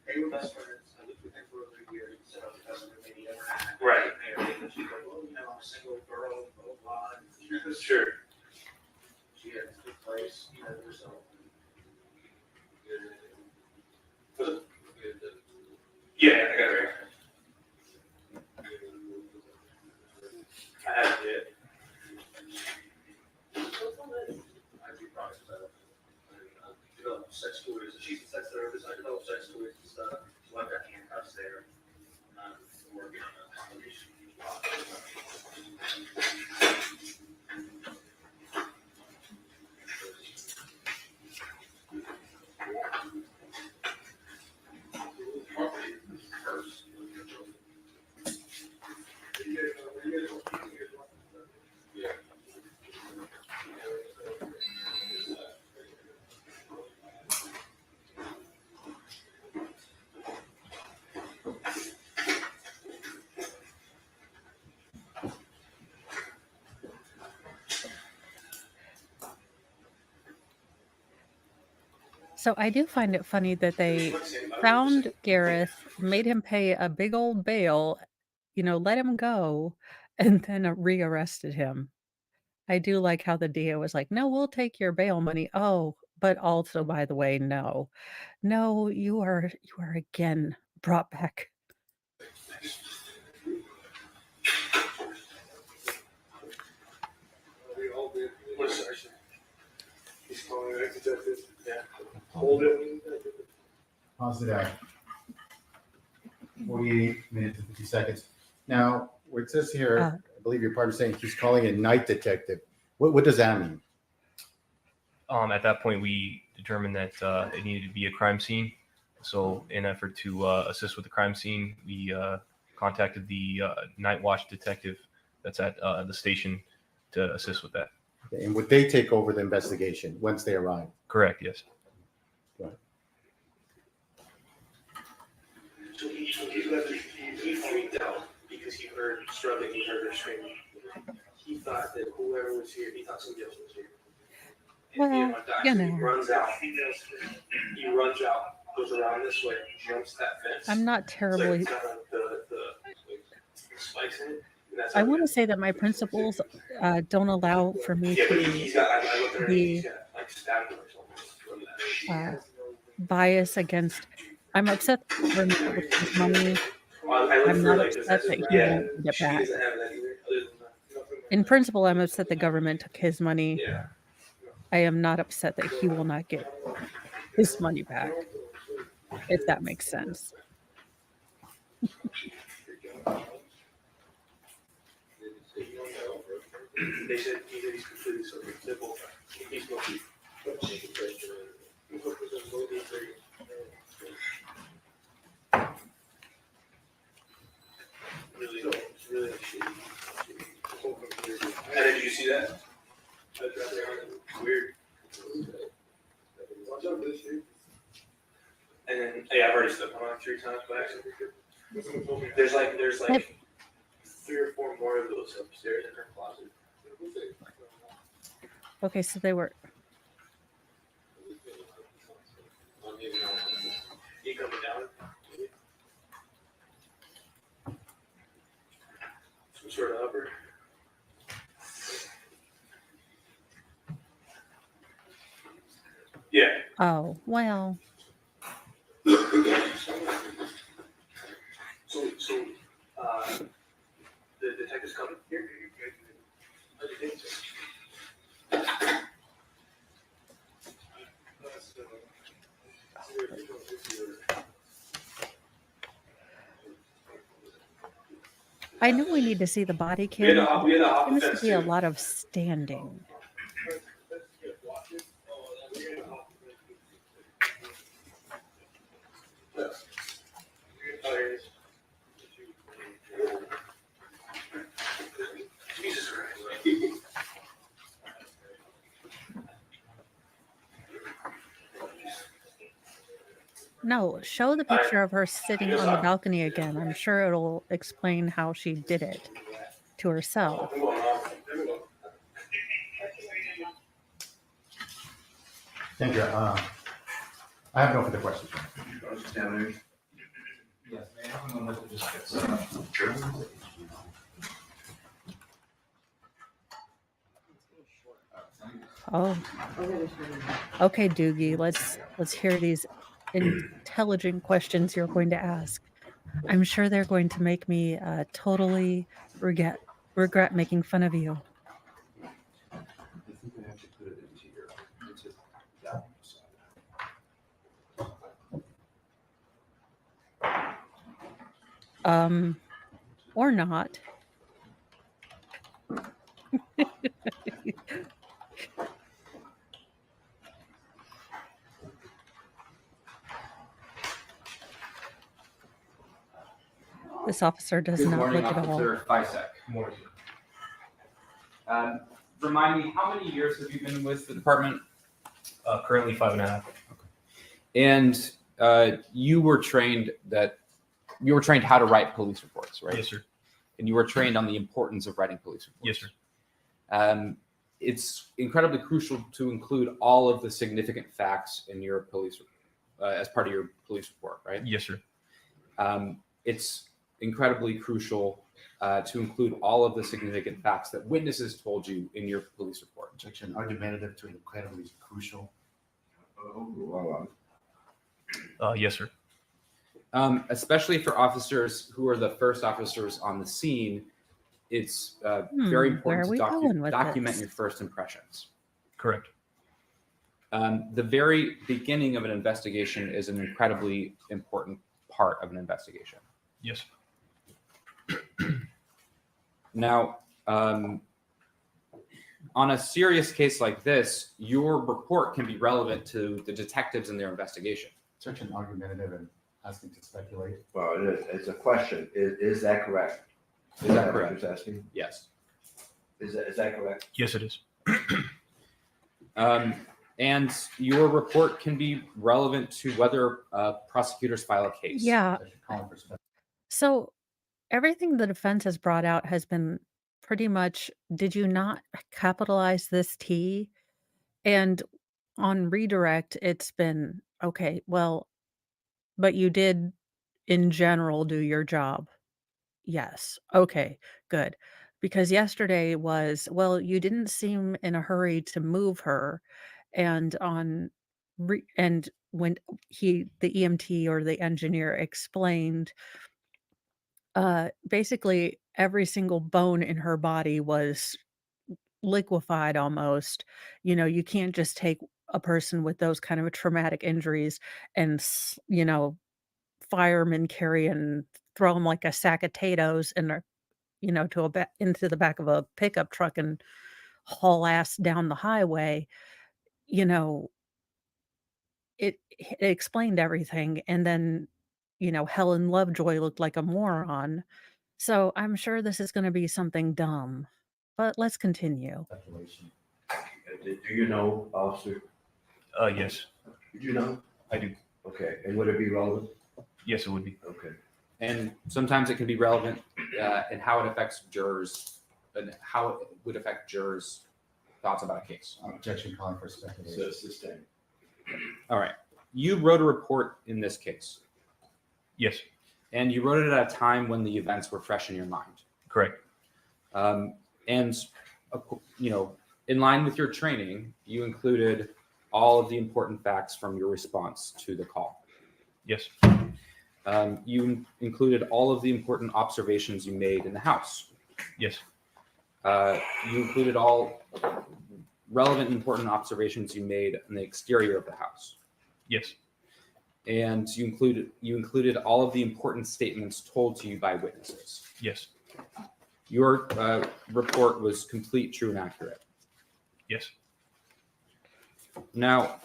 They were best friends. I lived with them for over a year. So I was the best friend maybe ever had. Right. And she's like, well, you know, I'm a single girl, blah, blah, blah. Sure. She had a good place, you know, so. Was it? Yeah, I got it right. I haven't yet. I'd be surprised about it. Develop sex toys. She's a sex therapist. I develop sex toys and stuff. So I've got handcuffs there. Working on a combination. So I do find it funny that they found Gareth, made him pay a big old bail, let him go, and then rearrested him. I do like how the DA was like, "No, we'll take your bail money." Oh, but also, by the way, no. No, you are again brought back. What is it? He's calling it detective. Yeah. Hold it. Pause it at 48 minutes and 50 seconds. Now, where it says here, I believe your partner's saying he's calling a night detective. What does that mean? At that point, we determined that it needed to be a crime scene. So, in an effort to assist with the crime scene, we contacted the night watch detective that's at the station to assist with that. And would they take over the investigation once they arrive? Correct, yes. So he freaked out because he heard struggling, he heard her screaming. He thought that whoever was here, he thought somebody else was here. And he runs out. He runs out, goes around this way, jumps that fence. I'm not It's terribly. like it's got the spikes in it. And that's I how want to say that my principles don't allow for me yeah, but to he's got, I looked at her and be he's got like stabbed him or something from that. biased against. I'm upset that the government took his money. I looked I'm for not like, upset that he yeah, won't get she back. doesn't have that either, other than that. In principle, I'm upset the government took his money. Yeah. I am not upset that he will not get his money back, if that makes sense. They said he's completely sober. Simple. He's smoking. Really, really shitty. And then did you see that? Weird. And then yeah, I've already stepped on it 3 times by accident. There's like 3 or 4 more of those upstairs in her closet. Okay, so they were. You coming down? Some sort of upper. Yeah. Oh, well. So, the detective's coming here. How do you think so? I know we need to see the body We had cam. to hop the Seems fence to be a too. lot of standing. Jesus Christ. No, show the picture of her sitting on the balcony again. I'm sure it'll explain how she did it to herself. Thank you. I have no further questions. Examiners. Yes, may I have a moment to just get set up? Sure. Oh, okay, Doogie. Let's hear these intelligent questions you're going to ask. I'm sure they're going to make me totally regret making fun of you. I think I have to put it into that side. Or not. This officer does Good not morning, look at all. Officer Fisek. Morning. Remind me, how many years have you been with the department? Currently 5.5. And you were trained how to write police reports, right? Yes, sir. And you were trained on the importance of writing police reports. Yes, sir. It's incredibly crucial to include all of the significant facts in your police as part of your police report, right? Yes, sir. It's incredibly crucial to include all of the significant facts that witnesses told you in your police report. Objection. Argumentative to incredibly crucial. Yes, sir. Especially for officers who are the first officers on the scene, it's very Where important are to we going with document this? your first impressions. Correct. The very beginning of an investigation is an incredibly important part of an investigation. Yes. Now, on a serious case like this, your report can be relevant to the detectives in their investigation. Objection. Argumentative and asking to speculate. Well, it is. It's a question. Is that correct? Is that what correct? you're asking? Yes. Is that correct? Yes, it is. And your report can be relevant to whether prosecutors file a case. Yeah. Objection. Calling for speculation. So everything the defense has brought out has been pretty much, did you not capitalize this T? And on redirect, it's been, okay, well, but you did in general do your job. Yes. Okay, good. Because yesterday was, well, you didn't seem in a hurry to move her. And and when the EMT or the engineer explained, basically every single bone in her body was liquefied almost. You can't just take a person with those kind of traumatic injuries and, firemen carry and throw them like a sack of potatoes and into the back of a pickup truck and haul ass down the highway. You know, it explained everything, and then, Helen Lovejoy looked like a moron. So I'm sure this is gonna be something dumb, but let's continue. Speculation. Do you know, officer? Yes, Did you know? I do. Okay. And would it be relevant? Yes, it would be. Okay. And sometimes it can be relevant in how it affects jurors and how it would affect jurors' thoughts about a case. Objection. Calling for speculation. Sustained. All right. You wrote a report in this case, Yes, and you wrote it at a time when the events were fresh in your mind. correct. And, in line with your training, you included all of the important facts from your response to the call. Yes, You included all of the important observations you made in the house. yes, You included all relevant and important observations you made in the exterior of the house. yes, And you included all of the important statements told to you by witnesses. yes, Your report was complete, true, and accurate. yes. Now,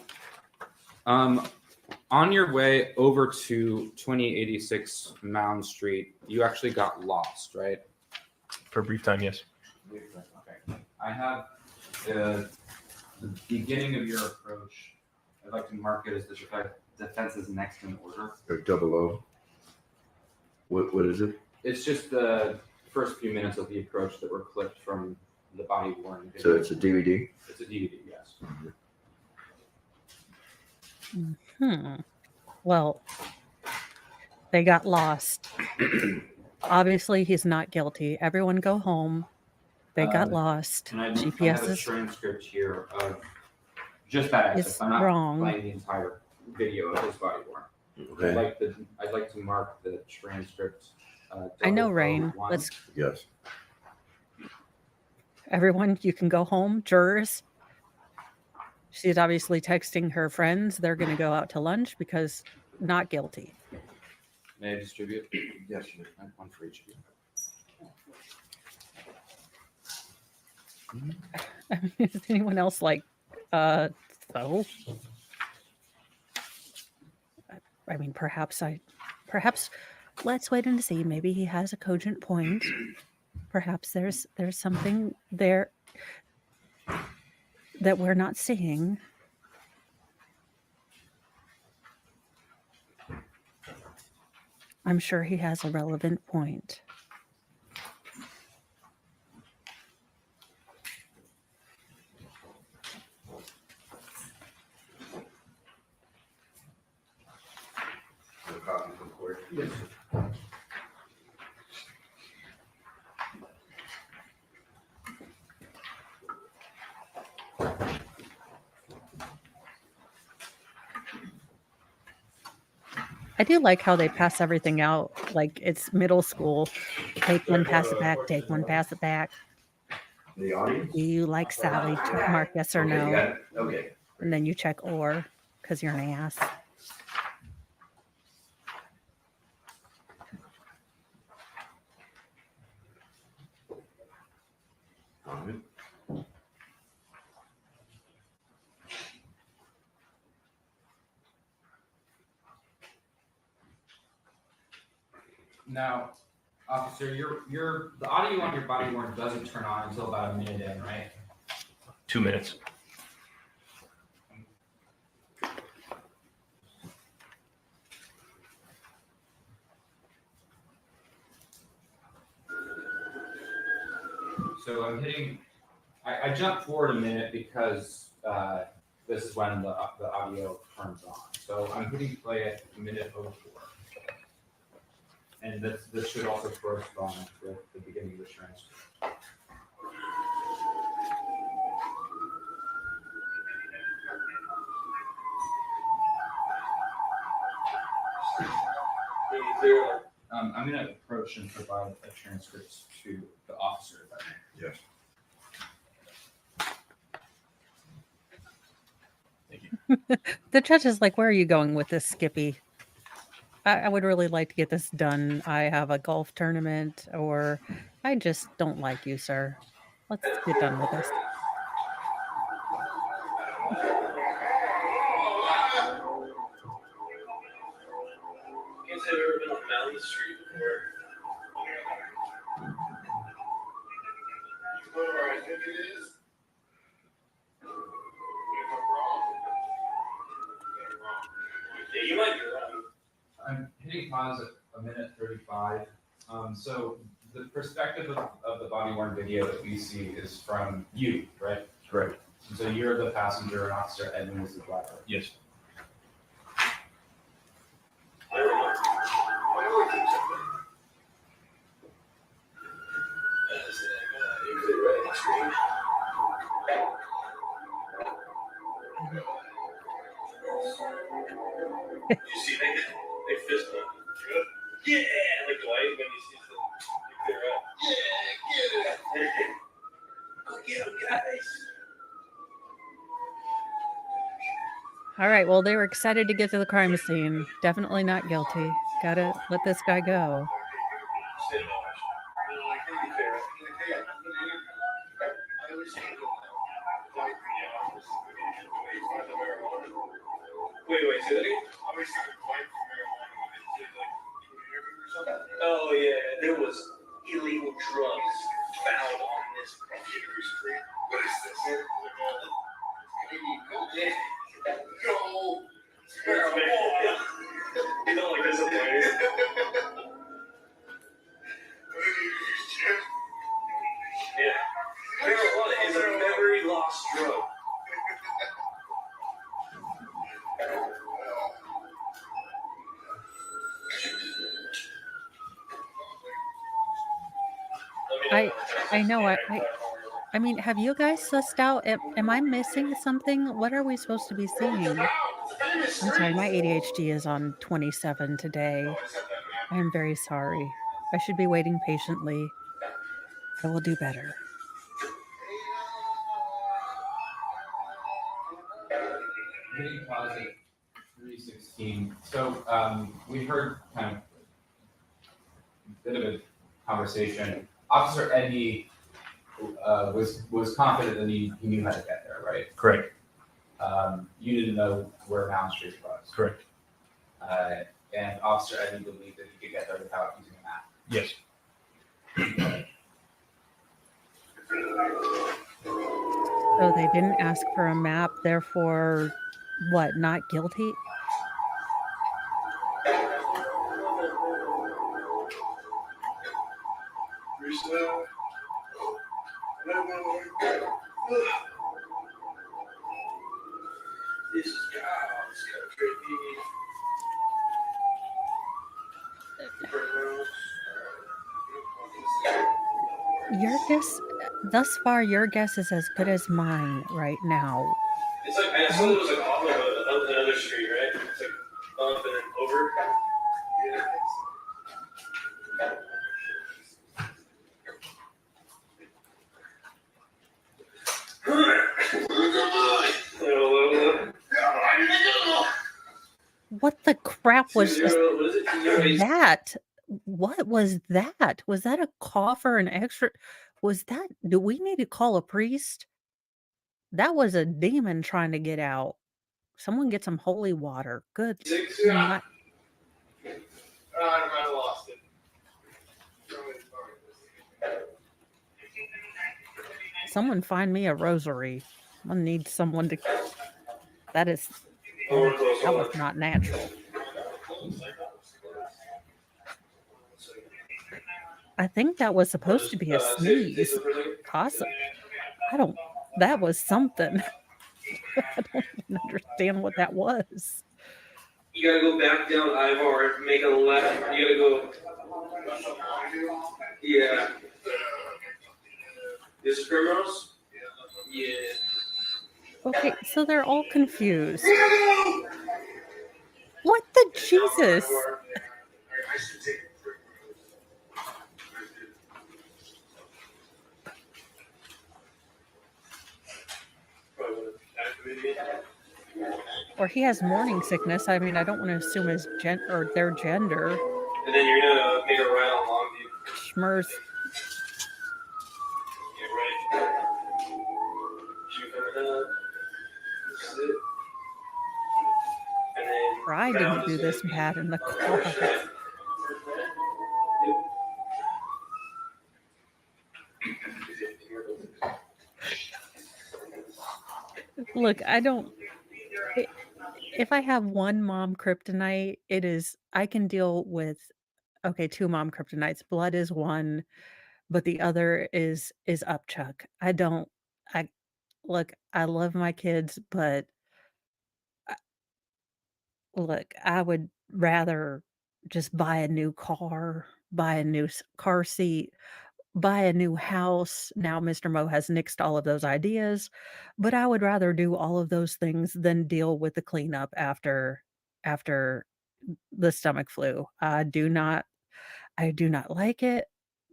on your way over to 2086 Mound Street, you actually got lost, right? For a brief time, yes. Okay. I have the beginning of your approach. I'd like to mark it as the defense is next in order. Or 00. What is it? It's just the first few minutes of the approach that were clipped from the body worn So video. it's a DVD? It's a DVD, yes. Well, they got lost. Obviously, he's not guilty. Everyone go home. They got lost. And I have GPS a is transcript here of just that access. It's I'm not wrong. playing the entire video of his body worn. Okay. I'd like to mark the transcript. I know, Rain. 001. Let's Yes. everyone, you can go home. Jurors. She's obviously texting her friends. They're going to go out to lunch because not guilty. May I distribute? Yes, you I have one for each of you. I mean, is anyone else like, so? I mean, perhaps let's wait and see. Maybe he has a cogent point. Perhaps there's something there that we're not seeing. I'm sure he has a relevant point. Yes. I do like how they pass everything out like it's middle school. Take one, pass it back. Take one, pass it back. The audience? Do you like Sally? Check mark yes or Okay, you no. got it? Okay. And then you check or because you're an ass. All right. Now, officer, the audio on your body worn doesn't turn on until about a minute in, right? 2 minutes. So I'm hitting. I jumped forward a minute because this is when the audio turns on. So I'm hitting play at minute 04. And this should also correspond with the beginning of the transcript. I'm going to approach and provide a transcript to the officer, if I may. Yes. The judge is like, where are you going with this, Skippy? I would really like to get this done. I have a golf tournament, or I just don't like you, sir. Let's get done with this. Can't say I've ever been on Mountain Street before. Where I think it is. Yeah, you might be wrong. I'm hitting pause at a minute 35. So the perspective of the body worn video that we see is from you, right? Correct. So you're the passenger and Officer Edmund is the driver. Yes. I don't know. I always think something. You could right next to me. You see, they fist bump. Yeah, like Dwight when he sees the clear up. Yeah, get it. Go get him, guys. All right. Well, they were excited to get to the crime scene. Definitely not guilty. Gotta let this guy go. Sit and watch. Wait, say that again? Oh yeah, there was illegal drugs found on this property. What is this? No. I know. I mean, have you guys sussed out? Am I missing something? What are we supposed to be seeing? I'm sorry, my ADHD is on 27 today. I am very sorry. I should be waiting patiently. I will do better. Hitting pause at 3:16. So we heard kind of a bit of a conversation. Officer Edney was confident that he knew how to get there, right? Correct. You didn't know where Mound Street was. Correct. And Officer Edney believed that he could get there without using a map. Yes. So they didn't ask for a map, therefore, what, not guilty? This is God, it's kind of tricky. Your guess, thus far, your guess is as good as mine right now. It's like, I saw it was like off of another street, right? It's like up and then over. Yeah. What the crap was What is it? that? What was that? Was that a cough or an extra? Was that? Do we need to call a priest? That was a demon trying to get out. Someone get some holy water. Good. I lost it. Someone find me a rosary. I need someone to. That is. That was not natural. I think that was supposed to be a sneeze. Possibly. I don't. That was something. I don't even understand what that was. You gotta go back down Ivar, make a left. You gotta go. Yeah. This is Primrose? Yeah. Okay, so they're all confused. What the Jesus? Or he has morning sickness. I mean, I don't want to assume his or their gender. And then you're gonna make a right on Longview. Schmers. Yeah, right. Shoot coming up. This is it. And then. I didn't do this bad in the car. Look, I don't. If I have one mom kryptonite, it is I can deal with. Okay, two mom kryptonites. Blood is one, but the other is upchuck. I don't. I look. I love my kids, but look, I would rather just buy a new car, buy a new car seat, buy a new house. Now, Mr. Mo has nixed all of those ideas, but I would rather do all of those things than deal with the cleanup after the stomach flu. I do not like it.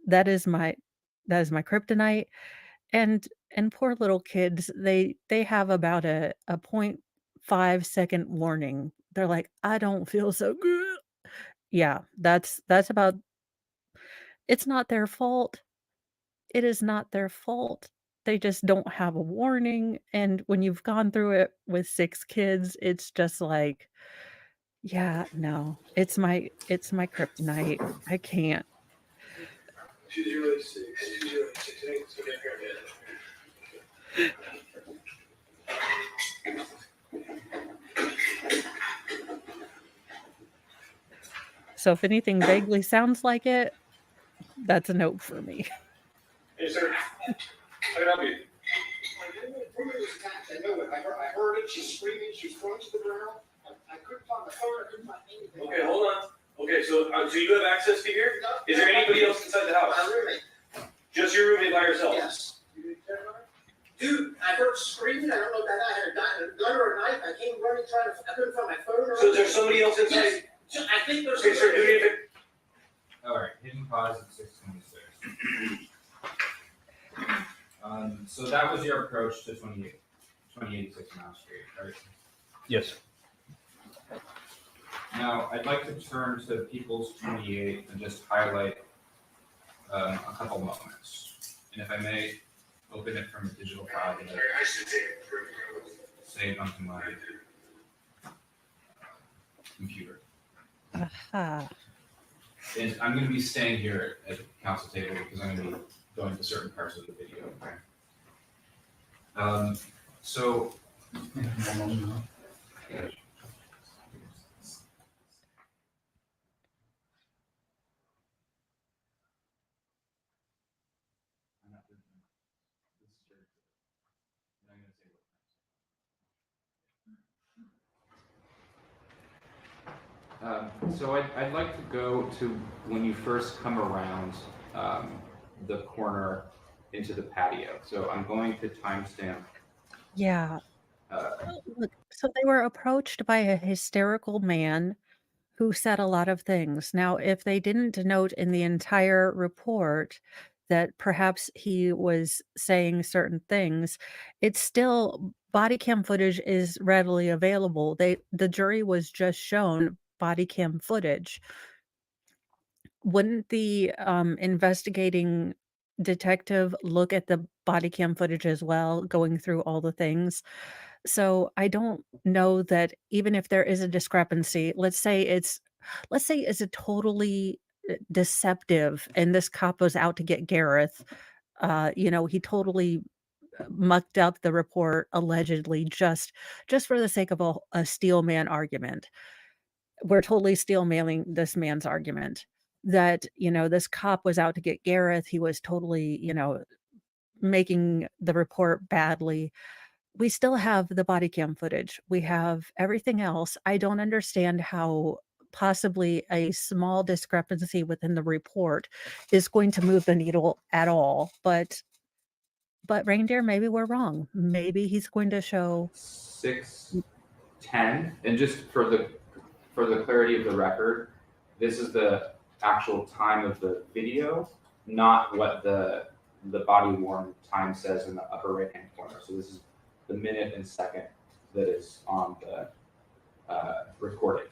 That is my kryptonite. And poor little kids, they have about a 0.5 second warning. They're like, I don't feel so good. Yeah, that's about it's not their fault. It is not their fault. They just don't have a warning, and when you've gone through it with 6 kids, it's just like, yeah, no. It's my kryptonite. I can't. 206. 206. Okay, So if anything vaguely sounds like it, that's a note for me. Hey, sir. How can I help you? I heard it. She's screaming. She's thrown to the ground. I couldn't find the phone. I couldn't find anything. Okay, hold on. Okay, so you have access to here? Is there anybody else inside the house? My roommate. Just your roommate by yourself? Yes. Dude, I heard screaming. I don't know if that guy had a gun or a knife. I came running I couldn't find my phone or So is there somebody else inside? Yes. I think there's. Okay, sir, do me a favor. All right, hidden pause at 626. So that was your approach to 2086 Mount Street, right? Yes. Now, I'd like to turn to People's 28 and just highlight a couple moments. And if I may, open it from a digital file that saved onto my computer. Aha. And I'm going to be staying here at the council table because I'm going to be going to certain parts of the video. So I'd like to go to when you first come around the corner into the patio. So I'm going to timestamp. Yeah. Look, so they were approached by a hysterical man who said a lot of things. Now, if they didn't note in the entire report that perhaps he was saying certain things, it's still body cam footage is readily available. The jury was just shown body cam footage. Wouldn't the investigating detective look at the body cam footage as well, going through all the things? So I don't know that even if there is a discrepancy, let's say it's a totally deceptive and this cop was out to get Gareth. He totally mucked up the report allegedly just for the sake of a steel man argument. We're totally steel manning this man's argument that, this cop was out to get Gareth. He was totally, making the report badly. We still have the body cam footage. We have everything else. I don't understand how possibly a small discrepancy within the report is going to move the needle at all. But reindeer, maybe we're wrong. Maybe he's going to show 6:10, and just for the clarity of the record, this is the actual time of the video, not what the body worn time says in the upper right hand corner. So this is the minute and second that is on the recording.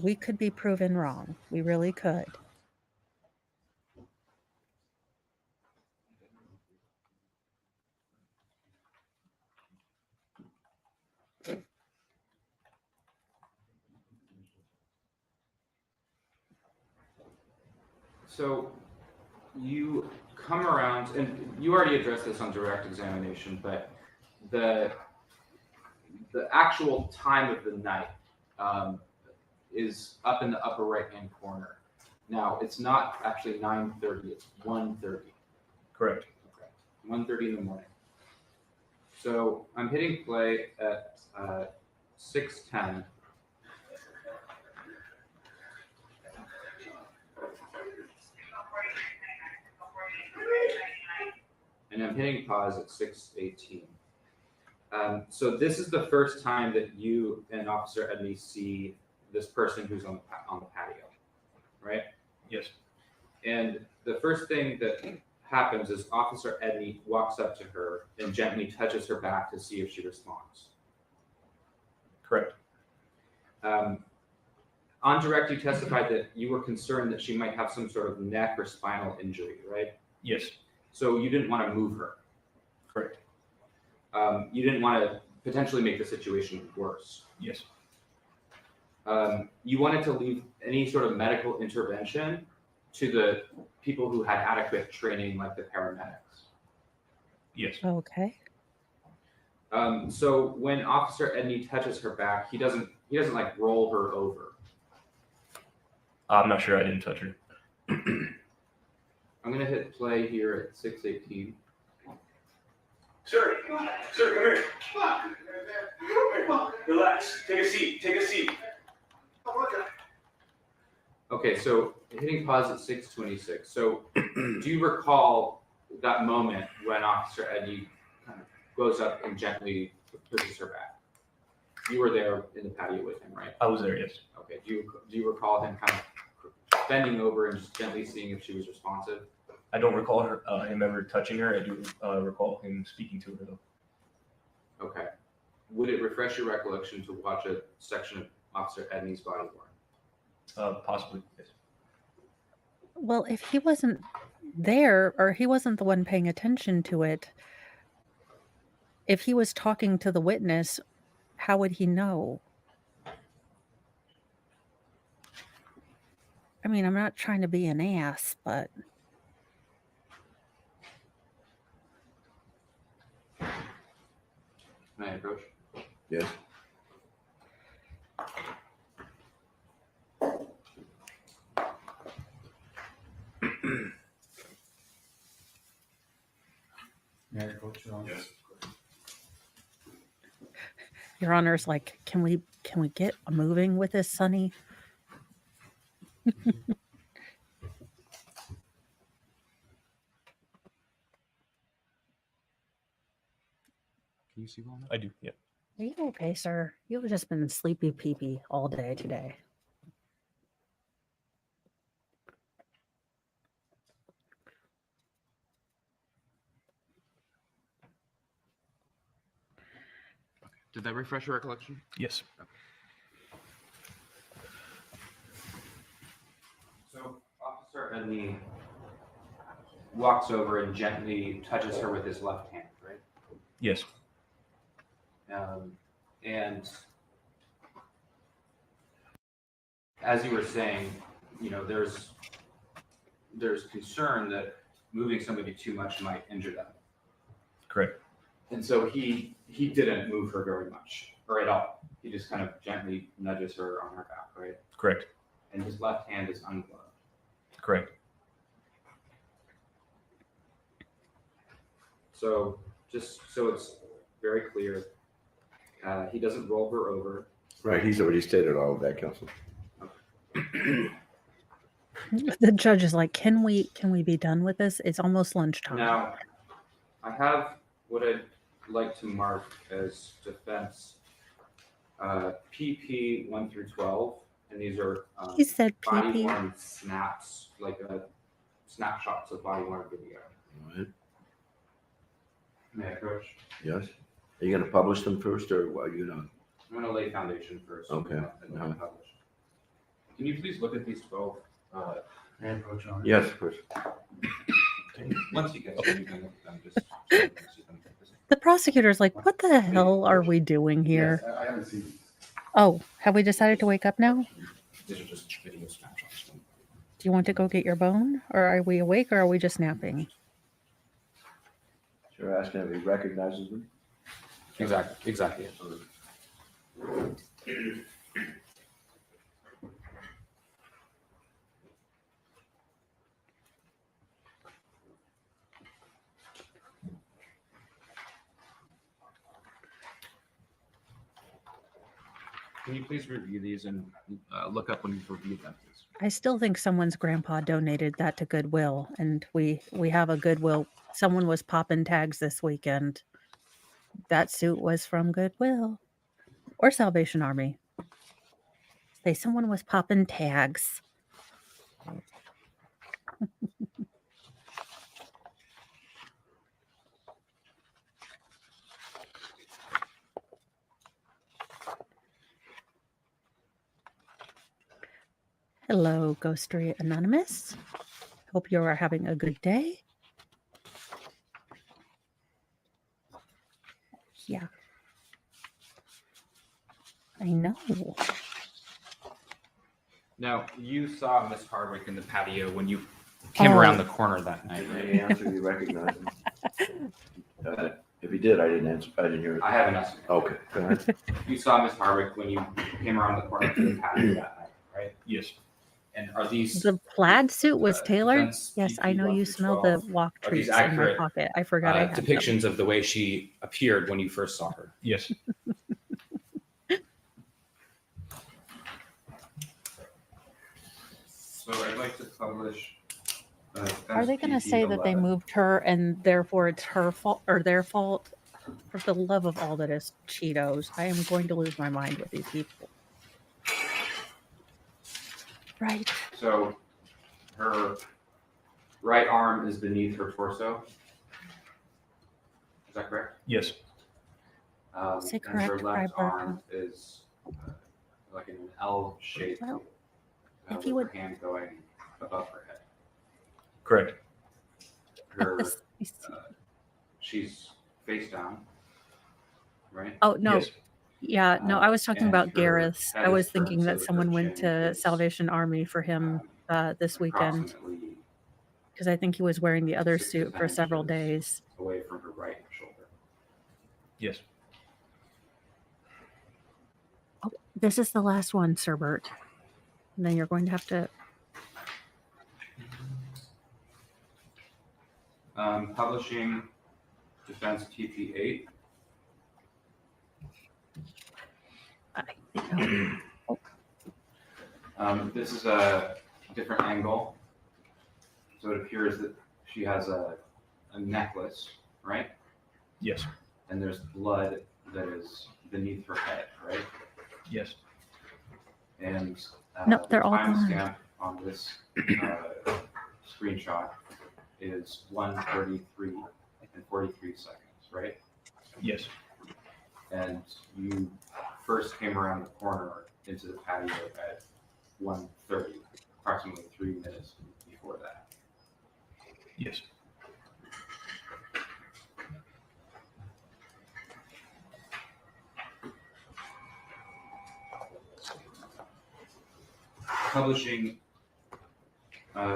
we could be proven wrong. We really could. So you come around, and you already addressed this on direct examination, but the actual time of the night is up in the upper right hand corner. Now it's not actually 9:30; it's 1:30. Correct. Okay, 1:30 in the morning. So I'm hitting play at 6:10. And I'm hitting pause at 6:18. So this is the first time that you and Officer Edney see this person who's on the patio, right? Yes. And the first thing that happens is Officer Edney walks up to her and gently touches her back to see if she responds. Correct. On direct, you testified that you were concerned that she might have some sort of neck or spinal injury, right? Yes. So you didn't want to move her. Correct. You didn't want to potentially make the situation worse. Yes. You wanted to leave any sort of medical intervention to the people who had adequate training, like the paramedics. Yes. Okay. So when Officer Edney touches her back, he doesn't like roll her over. I'm not sure. I didn't touch her. I'm gonna hit play here at 6:18. Sir, come here. Relax. Take a seat. Okay, so hitting pause at 6:26. So, do you recall that moment when Officer Eddy kind of goes up and gently pushes her back? You were there in the patio with him, right? I was there, yes. Okay. Do you recall him kind of bending over and just gently seeing if she was responsive? I don't recall him ever touching her. I do recall him speaking to her, though. Okay. Would it refresh your recollection to watch a section of Officer Edney's body worn? Possibly, yes. Well, if he wasn't there or he wasn't the one paying attention to it, if he was talking to the witness, how would he know? I mean, I'm not trying to be an ass, but May I approach? Yes. May I approach Your Honor? Yes. Your Honor's like, can we get moving with this, Sonny? Can you see well enough? I do, yeah. Are you okay, sir? You've just been sleepy peepee all day today. Did that refresh your recollection? Yes. So Officer Edney walks over and gently touches her with his left hand, right? Yes. And as you were saying, you know, there's concern that moving somebody too much might injure them. Correct. And so he didn't move her very much or at all. He just kind of gently nudges her on her back, right? Correct. And his left hand is ungloved. Correct. So just so it's very clear, he doesn't roll her over. Right, he's already stated all of that, Counsel. The judge is like, can we be done with this? It's almost lunchtime. Now, I have what I'd like to mark as defense PP 1 through 12, and these are He said body PP. worn snaps, like snapshots of body worn video. All right. May I approach? Yes. Are you gonna publish them first, or what are you gonna? I'm going to lay foundation first. Okay. And then publish. Can you please look at these 12? May I approach Your Honor? Yes, of course. Once you get them, you can look at them. Just see them. The prosecutor's like, what the hell are we doing here? Yes, I haven't seen these. Oh, have we decided to wake up now? These are just video snapshots. Do you want to go get your bone? Or are we awake or are we just napping? You're asking if he recognizes them? Exactly. Can you please review these and look up when you've reviewed them, please? I still think someone's grandpa donated that to Goodwill, and we have a Goodwill. Someone was popping tags this weekend. That suit was from Goodwill or Salvation Army. Say someone was popping tags. Hello, Ghostery Anonymous. Hope you are having a good day. Yeah. I know. Now, you saw Miss Hardwick in the patio when you came Oh. around the corner that night, right? Any answer you recognize him? If he did, I didn't answer, I didn't hear it. I have an estimate. Okay, go ahead. You saw Miss Hardwick when you came around the corner to the patio that night, right? Yes. And are these The plaid suit was tailored. defense Yes, I PP know 1 you through smell the 12? walk Are these treats in my accurate, pocket. I forgot I had them. depictions of the way she appeared when you first saw her? Yes. So are I'd like to publish. Are they going to say that they moved her and therefore it's her fault or their fault? For the love of all that is Cheetos, I am going to lose my mind with these people. Right. So her right arm is beneath her torso. Is that correct? Yes. Say And her correct, left Freiberg. arm is like in an L shape, Well, if with you would- her hand going above her head. Correct. Her, Let me see. she's face down, right? Oh no. Yes. Yeah, no, I was talking And about her Gareth's. head I is was turned thinking so that that someone her went chin to is, Salvation Army for him this weekend approximately because I think he was wearing the other 6 to suit 10 for several inches days. away from her right shoulder. Yes. Oh, this is the last one, Sir Bert. And then you're going to have to. Publishing Defense TP8. This is a different angle. So it appears that she has a necklace, right? Yes. And there's blood that is beneath her head, right? Yes. And No, the they're all gone. timestamp on this screenshot is 1:33 and 43 seconds, right? Yes. And you first came around the corner into the patio at 1:30, approximately 3 minutes before that. Yes. Publishing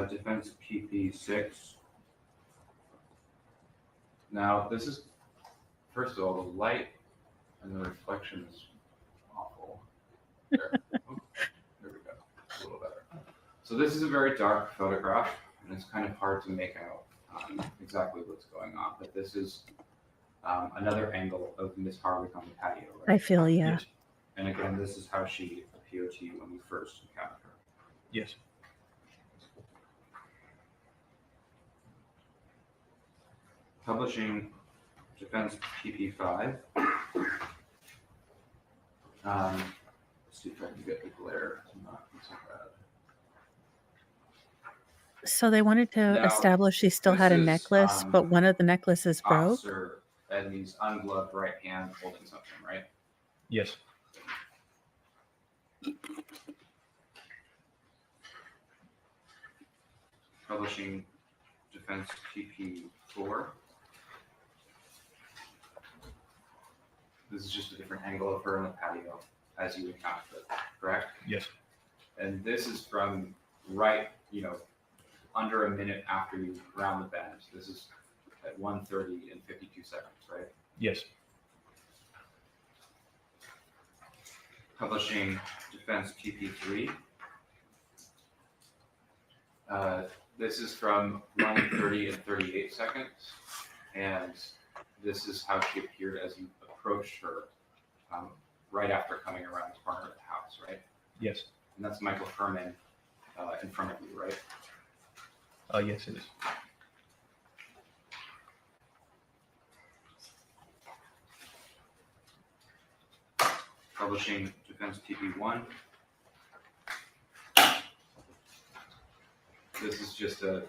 Defense PP6. Now, this is, first of all, the light and the reflection is awful. There, oh, there we go, a little better. So this is a very dark photograph, and it's kind of hard to make out exactly what's going on, but this is another angle of Miss Hardwick on the patio, I right? feel yeah. Yes. And again, this is how she appeared to you when you first encountered her. Yes. Publishing Defense PP5. Let's see if I can get the glare to not be so bad. So they wanted to Now, establish she still had a this is, necklace, but one of the necklaces broke. Officer Edney's ungloved right hand holding something, right? Yes. Publishing Defense PP4. This is just a different angle of her in the patio as you encountered it, correct? Yes. And this is from right, under a minute after you round the bend. This is at 1:30 and 52 seconds, right? Yes. Publishing Defense PP3. This is from 1:30 and 38 seconds, and this is how she appeared as you approached her right after coming around the corner of the house, right? Yes. And that's Michael Herman in front of you, right? Yes, it is. Publishing Defense TP1. This is just a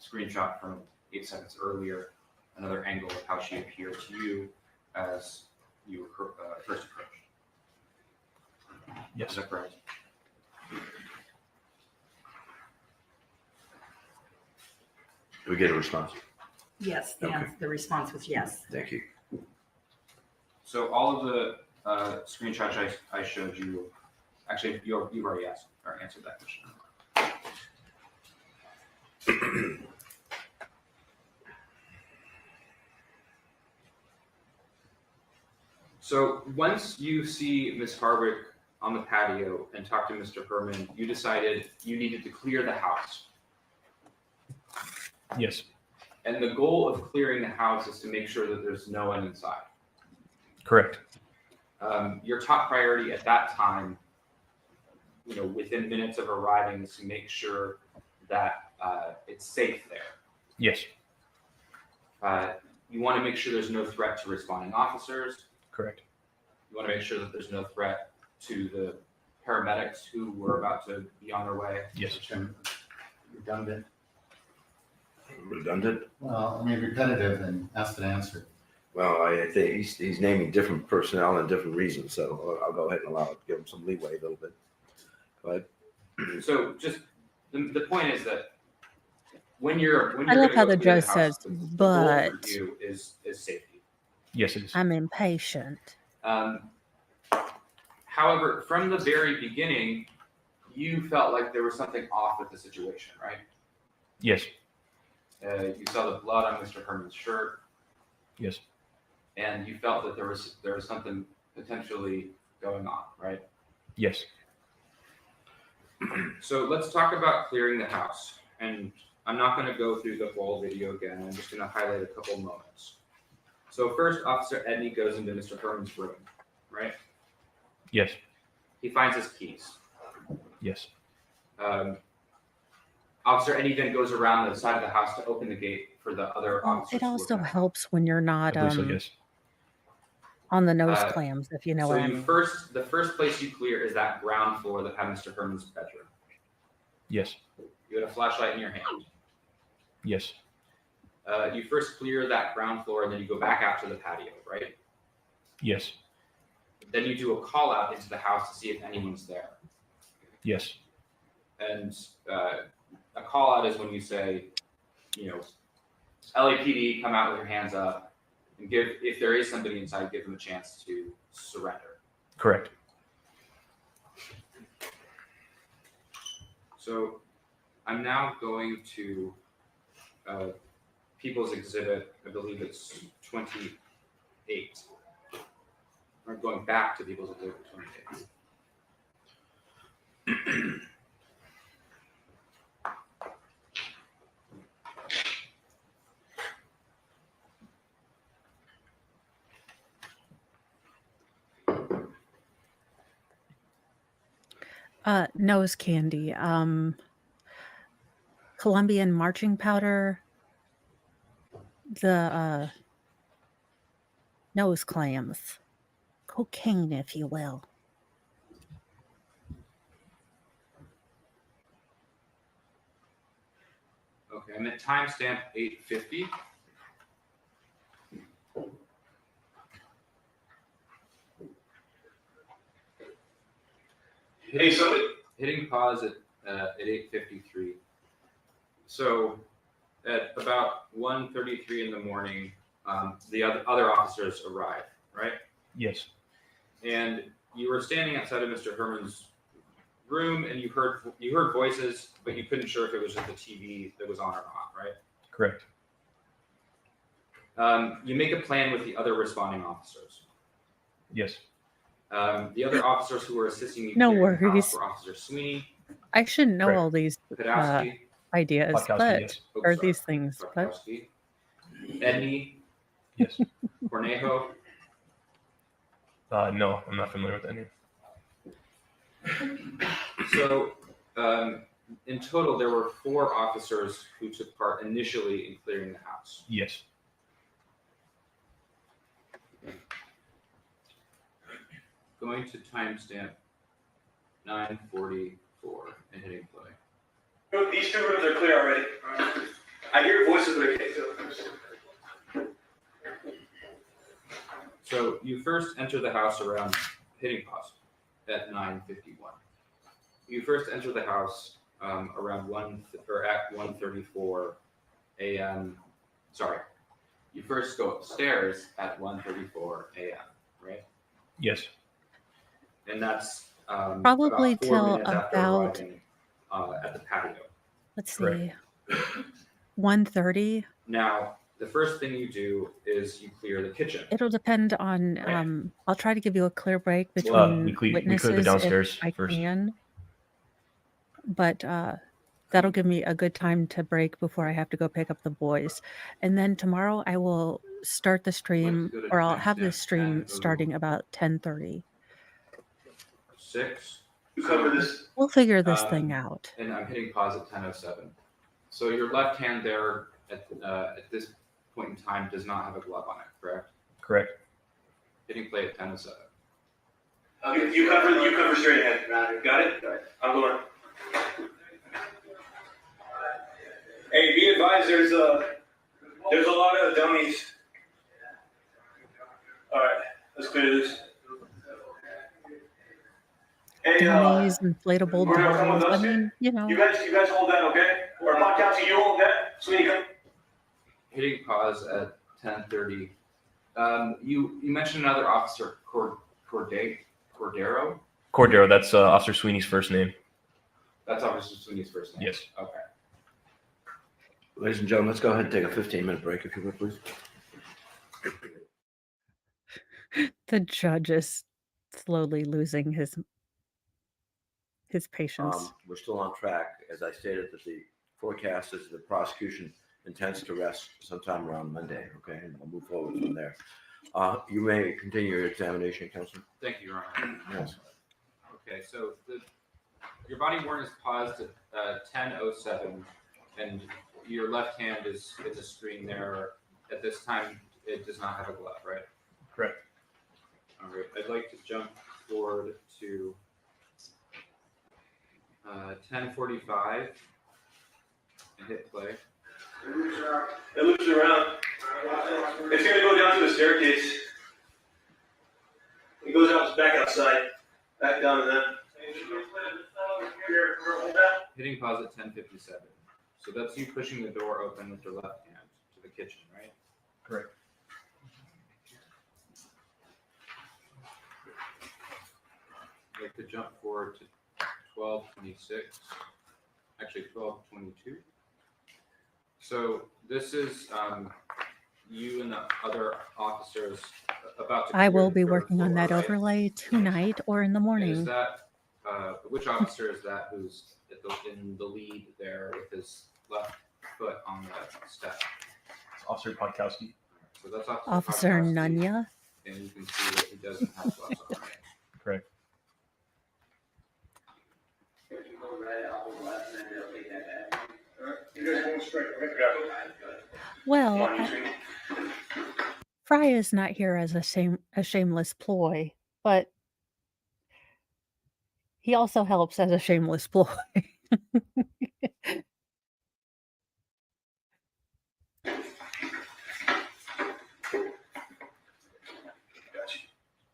screenshot from 8 seconds earlier, another angle of how she appeared to you as you were first approached. Yes. Is that correct? Do we get a response? Yes, Okay. the response was yes. Thank you. So all of the screenshots I showed you, actually, you've already asked or answered that question. So once you see Ms. Hardwick on the patio and talk to Mr. Herman, you decided you needed to clear the house. Yes. And the goal of clearing the house is to make sure that there's no one inside. Correct. Your top priority at that time within minutes of arriving to make sure that it's safe there. Yes. You want to make sure there's no threat to responding officers. Correct. You want to make sure that there's no threat to the paramedics who were about to be on their way. Yes. Chairman, redundant. Redundant? Well, I mean, repetitive and asked and answered. Well, I think he's naming different personnel and different reasons, so I'll go ahead and allow it, give him some leeway a little bit. Go ahead. So just the point is that when you're I love gonna how go the clear judge house, says, the goal for but you is safety. Yes, it is. I'm impatient. However, from the very beginning, you felt like there was something off with the situation, right? Yes. You saw the blood on Mr. Herman's shirt, Yes. and you felt that there was something potentially going on, right? Yes. So let's talk about clearing the house. And I'm not going to go through the whole video again. I'm just going to highlight a couple moments. So first, Officer Edney goes into Mr. Herman's room, right? Yes. He finds his keys. Yes. Officer Edney then goes around the side of the house to open the gate for the other Well, officers. it to also look at. helps when you're I not believe so, yes. on the nose Uh, clams, if you know So what I you mean. the first place you clear is that ground floor that had Mr. Herman's bedroom. Yes. You had a flashlight in your hand. Yes. You first clear that ground floor and then you go back out to the patio, right? Yes. Then you do a call out into the house to see if anyone's there. Yes. And a call out is when you say, LAPD, come out with your hands up and if there is somebody inside, give them a chance to surrender. Correct. So I'm now going to People's Exhibit, I believe it's 28. We're going back to People's Exhibit 28. Nose candy, Colombian marching powder, the nose clams, cocaine, if you will. Okay, I'm at timestamp 8:50. Hey, somebody. Hitting pause at 8:53. So at about 1:33 in the morning, the other officers arrive, right? Yes. And you were standing outside of Mr. Herman's room, and you heard voices, but you couldn't sure if it was just the TV that was on or not, right? Correct. You make a plan with the other responding officers. Yes. The other officers who were assisting you No clearing the house worries. were Officer Sweeney, I shouldn't know Correct. all these Podowski, ideas, Podkowski, but yes. or these things, but Podkowski, Edney, Yes. Cornejo. No, I'm not familiar with any. So, in total, there were 4 officers who took part initially in clearing the house. Yes. Going to timestamp 9:44 and hitting play. No, these 2 rooms are clear already. I hear voices, but I can't tell. So you first enter the house around hitting pause at 9:51. You first enter the house around at 1:34 a.m. Sorry, you first go upstairs at 1:34 a.m. Right, Yes. and that's Probably about 4 till minutes after about- arriving at the patio. let's Correct. see, 1:30. Now, the first thing you do is you clear the kitchen. It'll depend on. Right. I'll try to give you a clear break We between clear witnesses the downstairs if I first. can. But that'll give me a good time to break before I have to go pick up the boys. And then tomorrow I will start the stream, go to or I'll have the timestamp stream 10:00. starting about 10:30. 6. You cover this. We'll figure this thing out. And I'm hitting pause at 10:07. So your left hand there at this point in time does not have a glove on it, correct? Correct. Hitting play at 10:07. You cover straight ahead. Got it? I'm going. Hey, be advised, there's a lot of dummies. All right, let's clear this. Hey, Dummies, inflatable we're gonna come with dolls. I us. mean, you know. you guys hold that, okay? Or Podcast, you hold that. Sweetie, come. Hitting pause at 10:30. You mentioned another officer, Cordero. Cordero, that's Officer Sweeney's first name. That's Officer Sweeney's first name. Yes. Okay. Ladies and gentlemen, let's go ahead and take a 15-minute break, if you would, please. The judge is slowly losing his patience. We're still on track. As I stated, that the forecast is the prosecution intends to rest sometime around Monday, okay? And we'll move forward from there. You may continue your examination, Councilman. Thank you, Your Honor. Yes. Okay, so your body worn is paused at 10:07, and your left hand is in the screen there. At this time, it does not have a glove, right? Correct. All right, I'd like to jump forward to 10:45 and hit play. It loops around. It's gonna go down to a staircase. It goes out back outside, back down to them. Hitting pause at 10:57. So that's you pushing the door open with your left hand to the kitchen, right? Correct. I'd like to jump forward to 12:26. Actually, 12:22. So this is you and the other officers about to. I clear will the be third working on floor, that right? overlay tonight or in the And is morning. that which officer is that who's in the lead there with his left foot on the step? It's Officer Podkowski. So that's Officer Podkowski, Nunya. and you can see that he doesn't have gloves on. Right? Correct. Well, Fry is not here as a shameless ploy, but he also helps as a shameless ploy.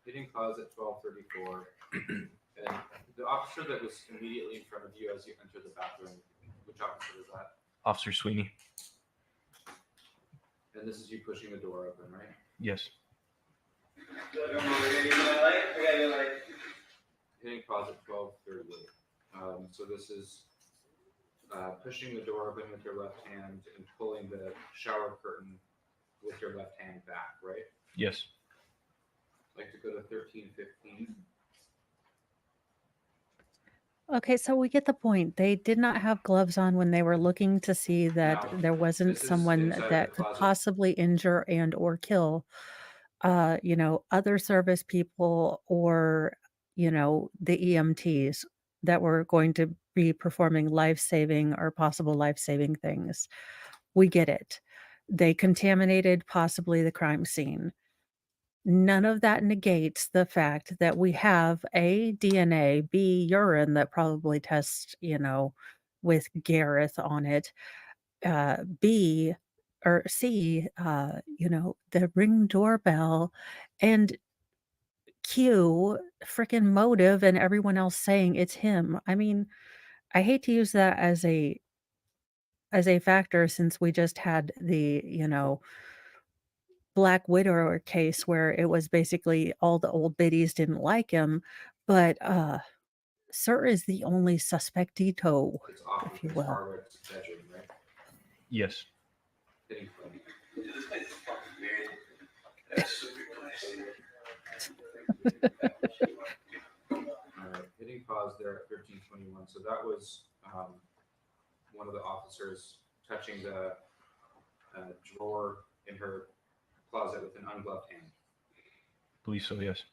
Hitting pause at 12:34, and the officer that was immediately in front of you as you enter the bathroom, which officer was that? Officer Sweeney. And this is you pushing the door open, right? Yes. Hitting pause at 12:38. So this is pushing the door open with your left hand and pulling the shower curtain with your left hand back, right? Yes. I'd like to go to 13:15. Okay, so we get the point. They did not have gloves on when they were looking to see that Now, there wasn't this is someone inside the that could closet. possibly injure and or kill other service people or, the EMTs that were going to be performing life-saving or possible life-saving things. We get it. They contaminated possibly the crime scene. None of that negates the fact that we have A, DNA, B, urine that probably tests, with Gareth on it, B or C, the Ring doorbell, and Q, freaking motive and everyone else saying it's him. I mean, I hate to use that as a factor since we just had the, Black Widow case where it was basically all the old biddies didn't like him, but, Sir is the only suspectito, It's off if of you Chris will. Harwood's bedroom, right? Yes. Hitting play. All right, hitting pause there at 13:21. So that was one of the officers touching the drawer in her closet with an ungloved hand. Believe so, yes.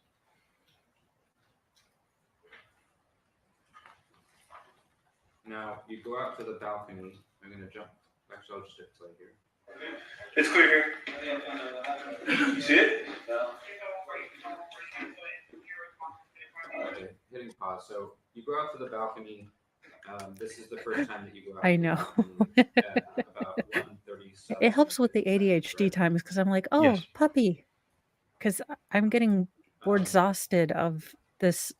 Now you go out to the balcony. I'm gonna jump. Actually, I'll just hit play here. It's clear here. You see it? Okay, hitting pause. So you go out to the balcony. This is the first time that you go out. I to the know. balcony at about 1:37. It helps with the ADHD times because I'm like, oh, Yes. puppy. Because I'm getting bored, Um, exhausted of this.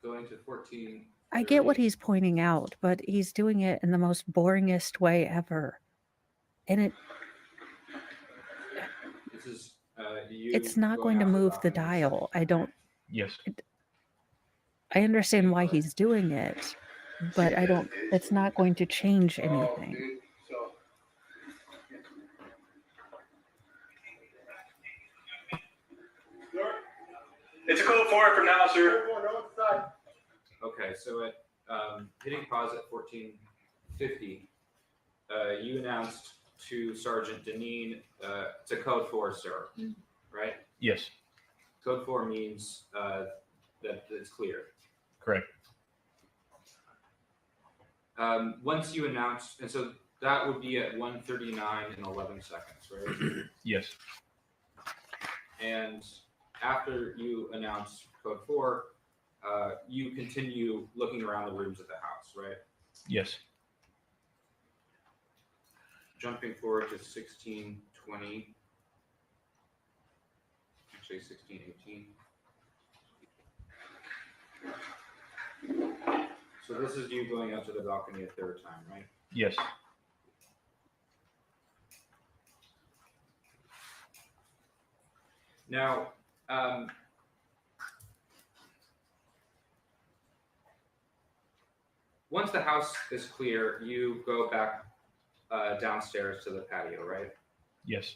Going to 14. I get what he's pointing out, but he's doing it in the most boringest way ever. And This is you. it's not going to out move the balcony. dial. Yes. I understand why he's doing it, but it's not going to change anything. It's a code for it for now, sir. Okay, so at hitting pause at 14:50, you announced to Sergeant Deneen, it's a code 4, sir, right? Yes. Code 4 means that it's clear. Correct. Once you announce, and so that would be at 1:39 and 11 seconds, right? Yes. And after you announce code 4, you continue looking around the rooms of the house, right? Yes. Jumping forward to 16:20, actually 16:18. So this is you going out to the balcony a third time, right? Yes. Now, once the house is clear, you go back downstairs to the patio, right? Yes.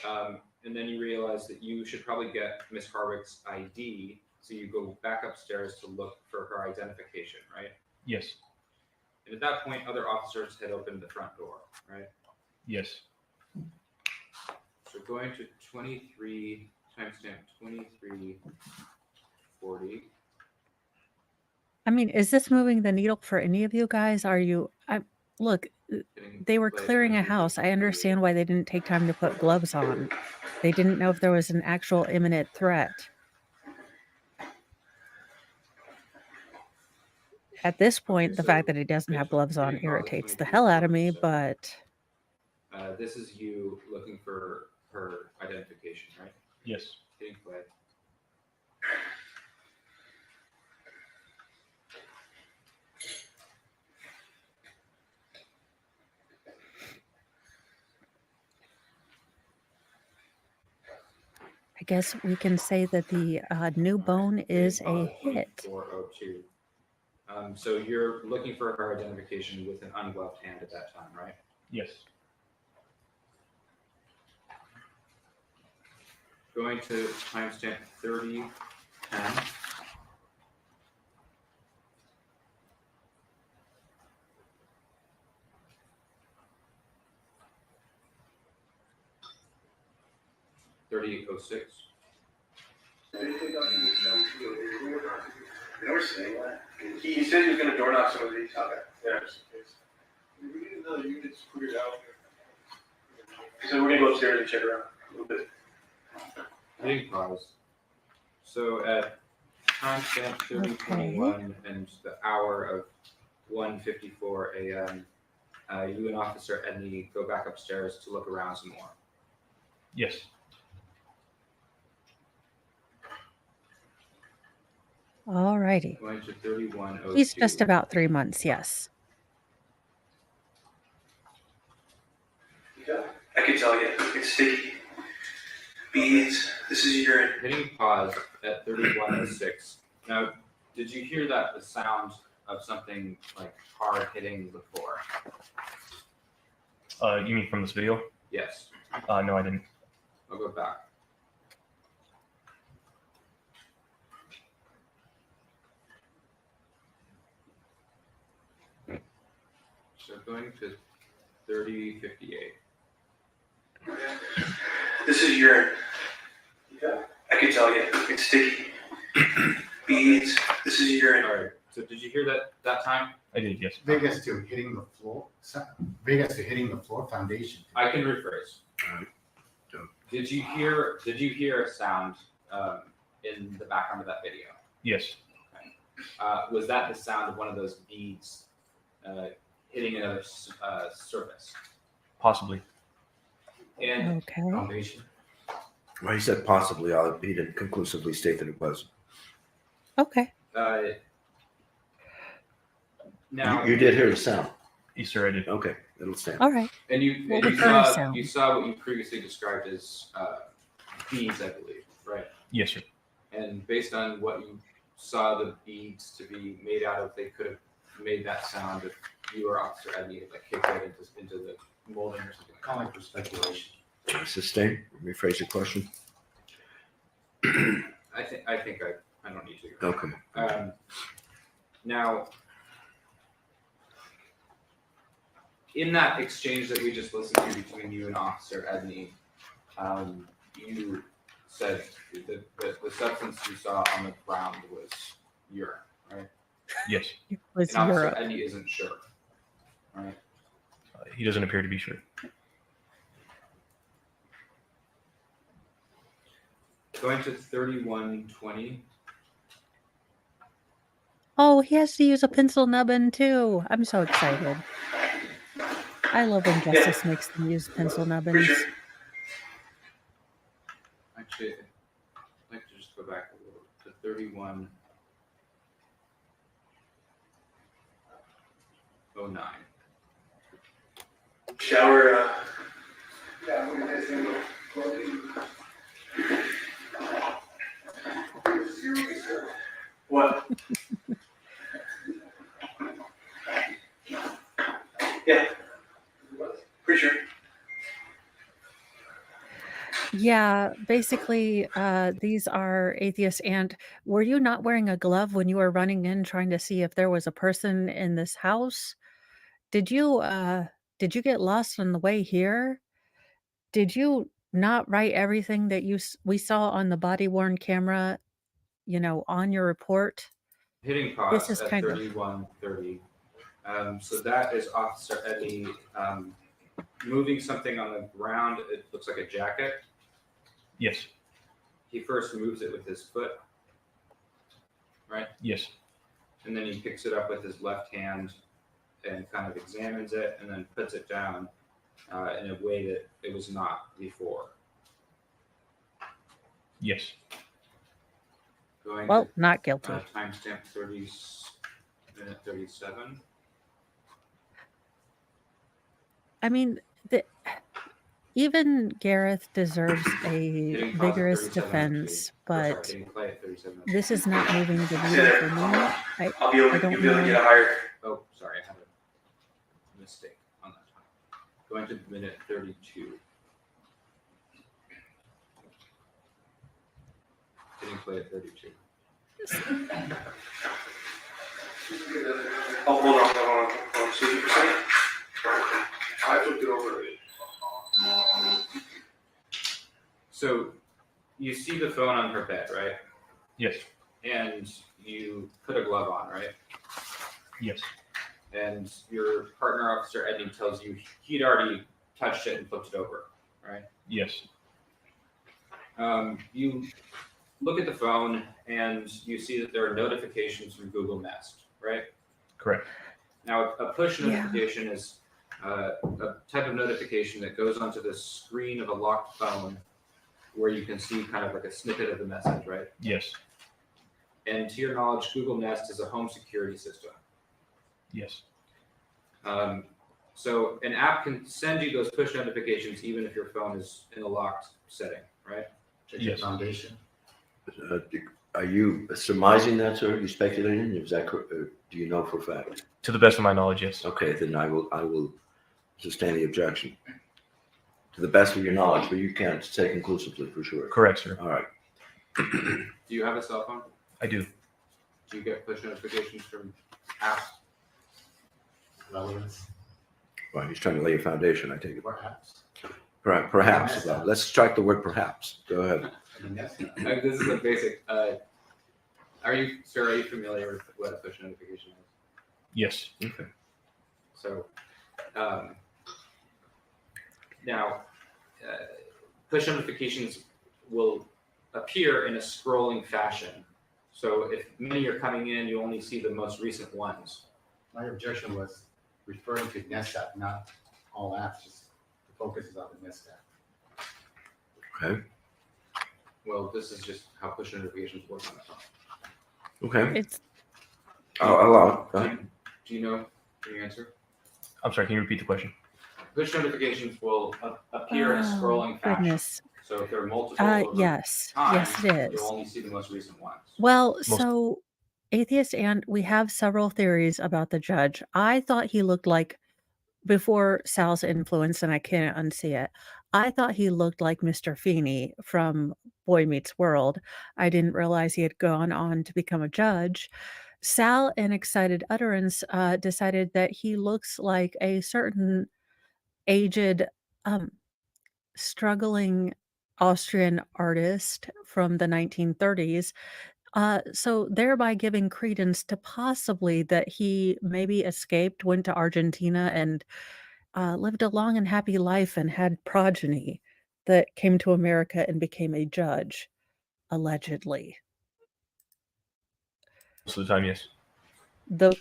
And then you realize that you should probably get Miss Harwick's ID, so you go back upstairs to look for her identification, right? Yes. And at that point, other officers had opened the front door, right? Yes. So going to 23, timestamp 23:40. I mean, is this moving the needle for any of you guys? Look, they were clearing a house. I understand why they didn't take time to put gloves on. They didn't know if there was an actual imminent threat. At this point, the fact that he doesn't have gloves on irritates the hell out of me, but This is you looking for her identification, right? Yes. Hitting play. I guess we can say that the new bone is a hit. 24:02. So you're looking for her identification with an ungloved hand at that time, right? Yes. Going to timestamp 30:10. (30:06). Never saying that. He said he was gonna door knock some of these. Okay. Yeah. We need another units cleared out. So we're gonna go upstairs and check around a little bit. Hitting pause. So at timestamp 30:21 and the hour of 1:54 a.m., you and Officer Edney go back upstairs to look around some more. Yes. Alrighty. Going to 31:02. He's just about 3 months, yes. I can tell you, it's sticky. Beads. This is urine. Hitting pause at 31:06. Now, did you hear that the sound of something like hard hitting the floor? You mean from this video? Yes. No, I didn't. I'll go back. So going to 30:58. This is urine. I can tell you, it's sticky. Beads. This is urine. All right. So did you hear that time? I did, yes. Vegas to hitting the floor. Vegas to hitting the floor foundation. I can rephrase. Alright. Did you hear a sound in the background of that video? Yes. Was that the sound of one of those beads hitting another surface? Possibly. And Okay. Foundation. Well, he said possibly. He didn't conclusively state that it was. Okay. now You did hear the sound. Yes, sir, I did. Okay, it'll stand. All right. and you What and was you the saw sound? you saw what you previously described as beads, I believe, right? Yes, sir. And based on what you saw the beads to be made out of, they could have made that sound if you or Officer Edney had like kicked it into the molding or something like that. Kind of like for speculation. Sustain. Rephrase your question. I think I don't need to. Okay. Now, in that exchange that we just listened to between you and Officer Edney, you said that the substance you saw on the ground was urine, right? Yes. It was And Officer Europe. Edney isn't sure, right? He doesn't appear to be sure. Going to 3120. Oh, he has to use a pencil nubbin too. I'm so excited. I love when Justice makes them use pencil nubbins. Actually, I'd like to just go back a little to 3109. Shower, what? Yeah. Pretty sure. Yeah, basically, these are atheists. And were you not wearing a glove when you were running in trying to see if there was a person in this house? Did you get lost on the way here? Did you not write everything that we saw on the body worn camera, on your report? Hitting This pause is at kind of 3130. So that is Officer Edney moving something on the ground. It looks like a jacket. Yes. He first moves it with his foot, right? Yes. And then he picks it up with his left hand and kind of examines it and then puts it down in a way that it was not before. Yes. Going well, to not guilty. timestamp 30 minute 37. I mean, even Gareth deserves a Hitting pause at vigorous 37 defense, or sorry, but hitting play at 37. this is not moving the Stay needle there. for me. I'll be able, I don't you'll be able to know. get hired. Oh, sorry, I had a mistake on that time. Going to minute 32. Hitting play at 32. Oh, hold on. So you say? I flipped it over already. So you see the phone on her bed, right? Yes. And you put a glove on, right? Yes. And your partner, Officer Edney, tells you he'd already touched it and flipped it over, right? Yes. You look at the phone and you see that there are notifications from Google Nest, right? Correct. Now, a push Yeah. notification is a type of notification that goes onto the screen of a locked phone where you can see kind of like a snippet of the message, right? Yes. And to your knowledge, Google Nest is a home security system. Yes. So an app can send you those push notifications even if your phone is in a locked setting, right? Yes. Foundation. Are you surmising that, sir? Are you speculating? Is that correct? Do you know for a fact? To the best of my knowledge, yes. Okay, then I will sustain the objection. To the best of your knowledge, but you can't say conclusively for sure. Correct, sir. All right. Do you have a cell phone? I do. Do you get push notifications from apps? Relevance. Well, he's trying to lay a foundation, I take it. Perhaps. Perhaps. Let's strike the word perhaps. Go ahead. I mean, that's This is a basic. Sir, are you familiar with what a push notification is? Yes. Okay. So, now, push notifications will appear in a scrolling fashion. So if many are coming in, you only see the most recent ones. My objection was referring to Nest app, not all apps, just the focus is on the Nest app. Okay. Well, this is just how push notifications work on the phone. Okay. It's I'll allow it. Go ahead. Do you know the answer? I'm sorry. Can you repeat the question? Push notifications will appear in a scrolling fashion. goodness. So if there are multiple over Yes. time, Yes, it you'll is. only see the most recent ones. Well, Most- so atheist and we have several theories about the judge. I thought he looked like before Sal's influence, and I can't unsee it. I thought he looked like Mr. Feeney from Boy Meets World. I didn't realize he had gone on to become a judge. Sal, in excited utterance, decided that he looks like a certain aged, um, struggling Austrian artist from the 1930s. So thereby giving credence to possibly that he maybe escaped, went to Argentina, and lived a long and happy life and had progeny that came to America and became a judge, allegedly. Most of the time, yes. The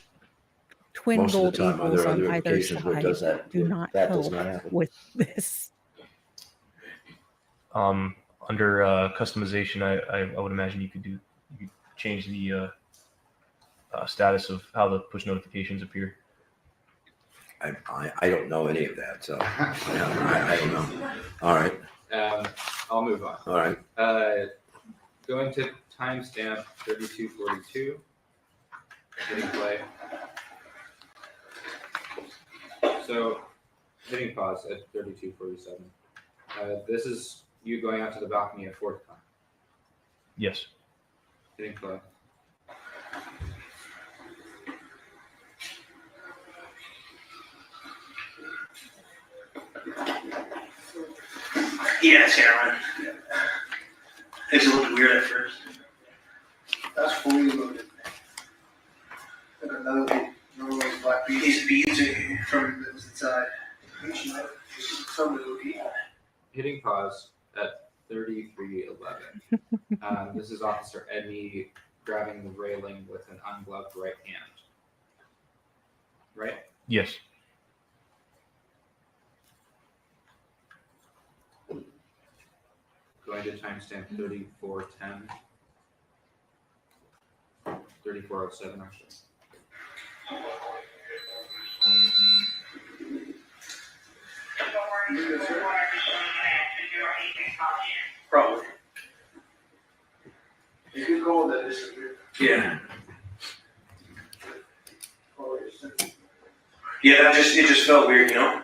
twin Most of gold the time, eagles are on there either occasions where it side does that? do where not that does help not happen. with this. Under customization, I would imagine you could change the status of how the push notifications appear. I don't know any of that, so I don't know. All right. I'll move on. All right. Going to timestamp 3242. Hitting play. So, hitting pause at 3247. This is you going out to the balcony a fourth time. Yes. Hitting play. Yeah, it's Aaron. It's a little weird at first. That's fully loaded. And another normal black bead. These beads are from that was inside. Some little bead. Hitting pause at 3311. This is Officer Edney grabbing the railing with an ungloved right hand. Right? Yes. Going to timestamp 3410. 3407 actually. Probably. You can call that disappear. Yeah. Yeah, it just felt weird, you know?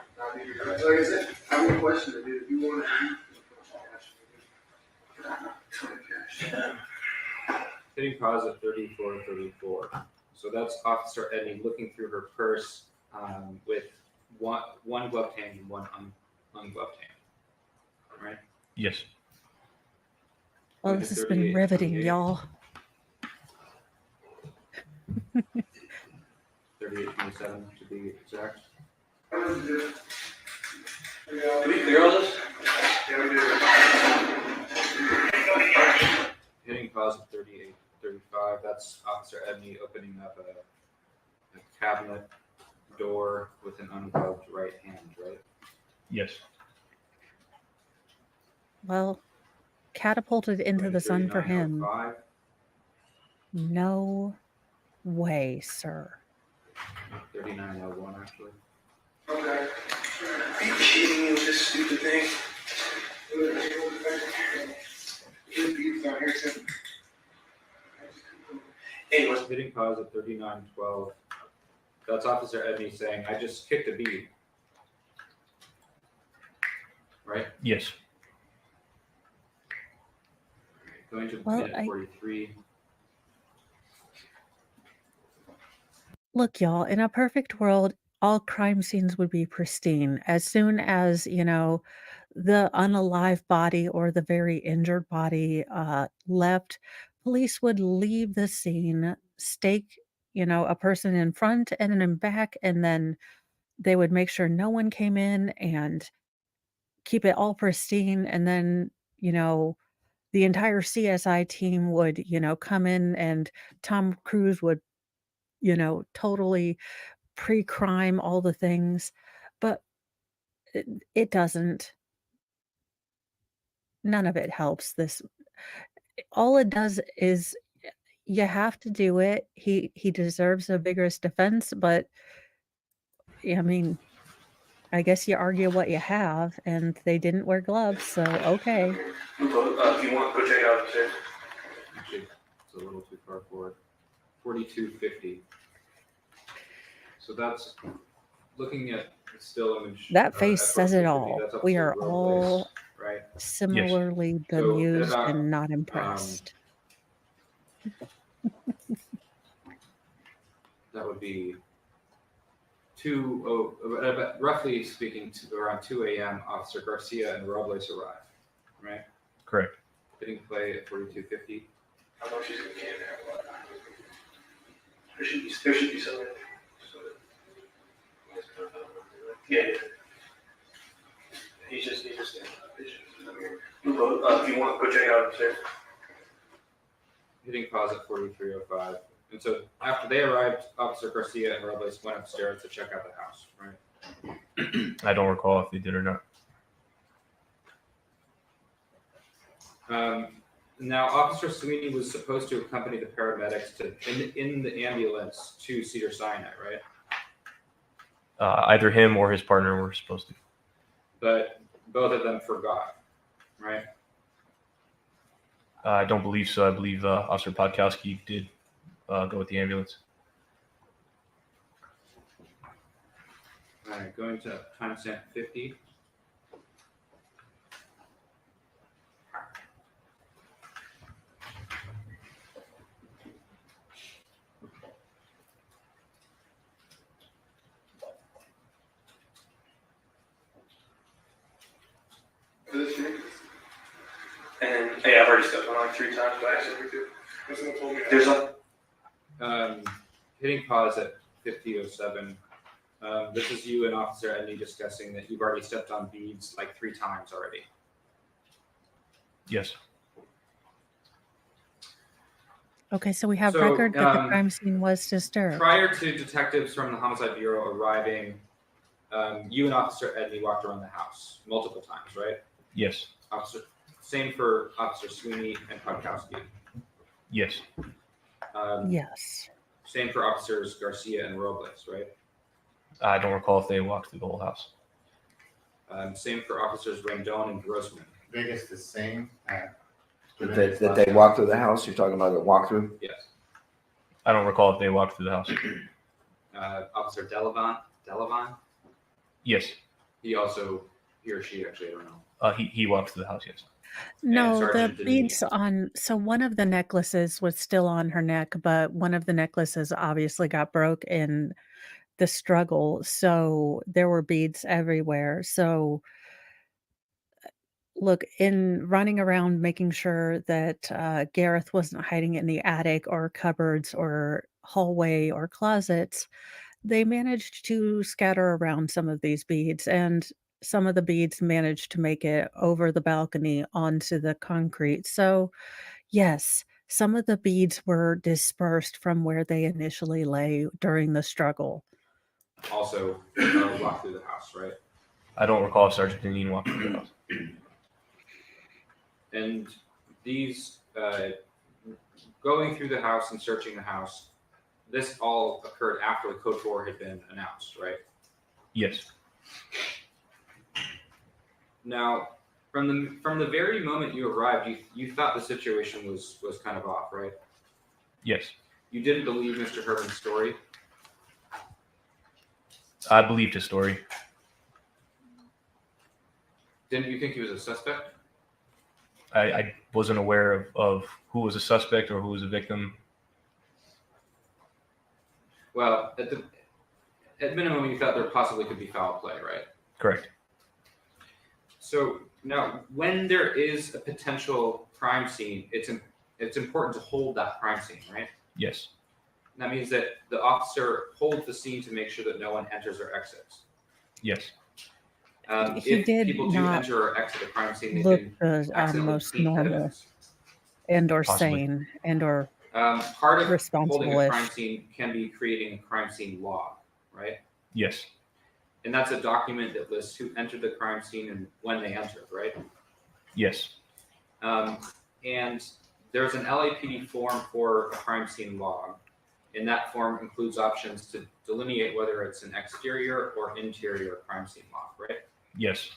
Like I said, I have a question to do. If you want to Hitting pause at 3434. So that's Officer Edney looking through her purse with one gloved hand and one ungloved hand. Right? Yes. Well, this has been riveting, y'all. 3827 to be exact. Did we clear all this? Yeah, we did. Hitting pause at 3835. That's Officer Edney opening up a cabinet door with an ungloved right hand, right? Yes. Well, catapulted into the sun for him. 3905. No way, sir. 3901 actually. Okay. Are you kidding me with this stupid thing? Anyway, hitting pause at 3912. That's Officer Edney saying, I just kicked a bead. Right? Yes. Going to Well, minute 43. Look, y'all, in a perfect world, all crime scenes would be pristine. As soon as, the unalive body or the very injured body left, police would leave the scene, stake, a person in front and in back, and then they would make sure no one came in and keep it all pristine, and then, the entire CSI team would, come in and Tom Cruise would, totally pre-crime all the things, but it it doesn't. None of it helps this. All it does is you have to do it. He deserves a vigorous defense, but I mean, I guess you argue what you have, and they didn't wear gloves, so okay. If you want, go check it out upstairs. Actually, it's a little too far forward. 4250. So that's looking at the still image. That at face says it 4250, all. that's up We to are Road all Place, right? similarly So, at bemused about, and not impressed. That would be roughly speaking, around 2 a.m. Officer Garcia and Robles arrive, right? Correct. Hitting play at 4250. How much is in the can there? There should be some. Yeah. He's just. If you want, go check it out upstairs. Hitting pause at 4305. And so after they arrived, Officer Garcia and Robles went upstairs to check out the house, right? I don't recall if they did or not. Now, Officer Sweeney was supposed to accompany the paramedics in the ambulance to Cedar Sinai, right? Either him or his partner were supposed to. But both of them forgot, right? I don't believe so. I believe Officer Podkowski did go with the ambulance. All right, going to timestamp 50. And yeah, I've already stepped on like 3 times by accident. There's a. Hitting pause at 5007. This is you and Officer Edney discussing that you've already stepped on beads like 3 times already. Yes. Okay, so we have So, record that the crime scene was disturbed. Prior to detectives from the Homicide Bureau arriving, you and Officer Edney walked around the house multiple times, right? Yes. Same for Officer Sweeney and Podkowski. Yes. Yes. Same for Officers Garcia and Robles, right? I don't recall if they walked through the whole house. Same for Officers Rendon and Grossman. Biggest the same. That they walked through the house? You're talking about a walkthrough? Yes. I don't recall if they walked through the house. Officer Delavan? Yes. He or she, actually, I don't know. He walked through the house, yes. No, the Sergeant beads so one of the necklaces was still on her neck, but one of the necklaces obviously got broke in the struggle, so there were beads everywhere. So look, in running around making sure that Gareth wasn't hiding in the attic or cupboards or hallway or closets, they managed to scatter around some of these beads, and some of the beads managed to make it over the balcony onto the concrete. So, yes, some of the beads were dispersed from where they initially lay during the struggle. Also, walked through the house, right? I don't recall if Sergeant Deneen walked through the house. And these, going through the house and searching the house, this all occurred after the Code 4 had been announced, right? Yes. Now, from the very moment you arrived, you thought the situation was kind of off, right? Yes. You didn't believe Mr. Herman's story. I believed his story. Didn't you think he was a suspect? I wasn't aware of who was a suspect or who was a victim. Well, at minimum, you thought there possibly could be foul play, right? Correct. So now, when there is a potential crime scene, it's it's important to hold that crime scene, right? Yes. And that means that the officer holds the scene to make sure that no one enters or exits. Yes. He If did people do not enter or exit a crime scene, they look can the accidentally most clean normal evidence. and or Possibly. sane and or Part of holding a responsible-ish. crime scene can be creating a crime scene log, right? Yes. And that's a document that lists who entered the crime scene and when they entered, right? Yes. And there's an LAPD form for a crime scene log. And that form includes options to delineate whether it's an exterior or interior crime scene log, right? Yes.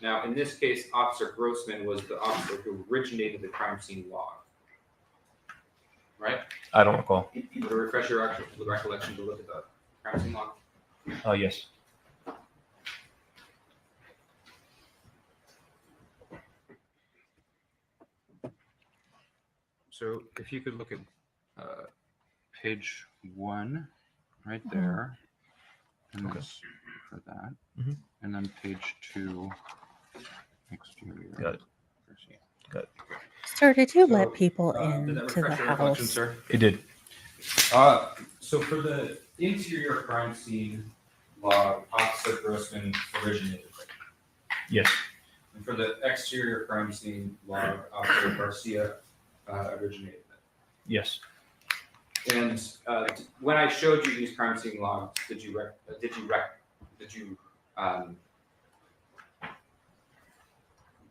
Now, in this case, Officer Grossman was the officer who originated the crime scene log, right? I don't recall. Would it refresh your recollection to look at the crime scene log? Yes. So if you could look at page 1 right there, and Okay. that's for that, Mhm. and then page 2, exterior. Got it. Sir, did you So, let people did that into the refresh your recollection, house? sir? It did. So for the interior crime scene log, Officer Grossman originated it. Yes. And for the exterior crime scene log, Officer Garcia originated it. Yes. And when I showed you these crime scene logs, did you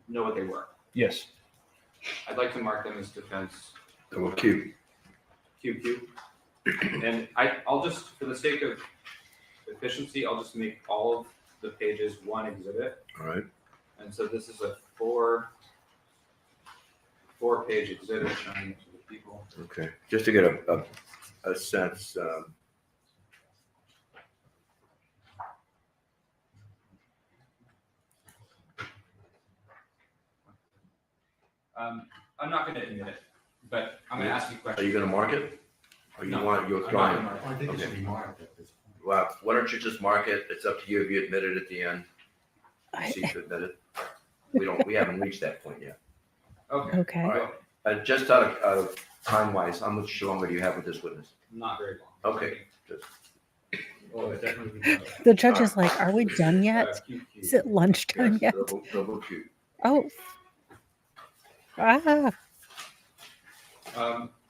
know what they were? Yes. I'd like to mark them as defense Double Q. QQ. And I'll just, for the sake of efficiency, I'll just make all of the pages one exhibit. All right. And so this is a four-page exhibit showing it to the people. Okay. Just to get a sense. I'm not going to admit it, but I'm going to ask you Are questions. you going to mark it? Or you No, want you're I'm not trying? gonna mark it. I think it Okay. should be marked at this point. Well, why don't you just mark it? It's up to you if you admit it at the end. See if you admit it. We haven't reached that point yet. Okay. Okay. All right. Just out of time wise, how much longer do you have with this witness? Not very long. Okay. Just, Oh, it definitely. The judge is like, are we done yet? QQ. Is it lunchtime yes, yet? double Q. Oh. Ah,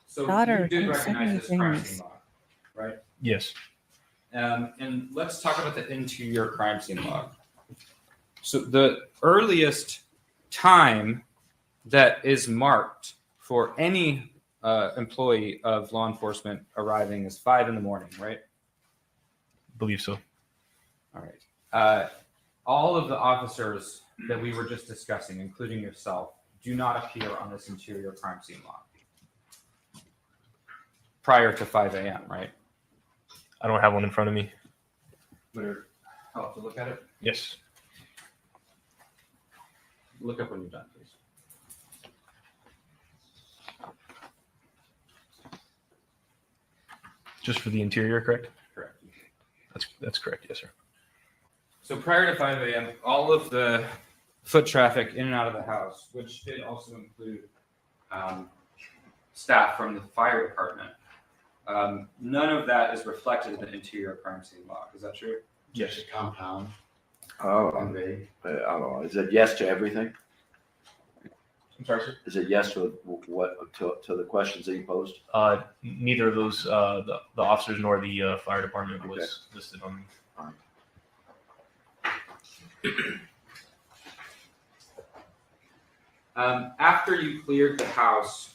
So Daughter, you did don't send recognize me this crime things. scene log, right? Yes. And let's talk about the interior crime scene log. So the earliest time that is marked for any employee of law enforcement arriving is 5 a.m, right? Believe so. All right. All of the officers that we were just discussing, including yourself, do not appear on this interior crime scene log prior to 5 a.m., right? I don't have one in front of me. Would it help to look at it? Yes. Look up when you're done, please. Just for the interior, correct? Correct. That's correct. Yes, sir. So prior to 5 a.m., all of the foot traffic in and out of the house, which did also include staff from the fire department, none of that is reflected in the interior crime scene log. Is that true? Yes. The compound, Oh, convey. I don't know. Is it yes to everything? I'm sorry, sir. Is it yes to to the questions that you posed? Neither of those, the officers nor the fire department was listed on me. After you cleared the house,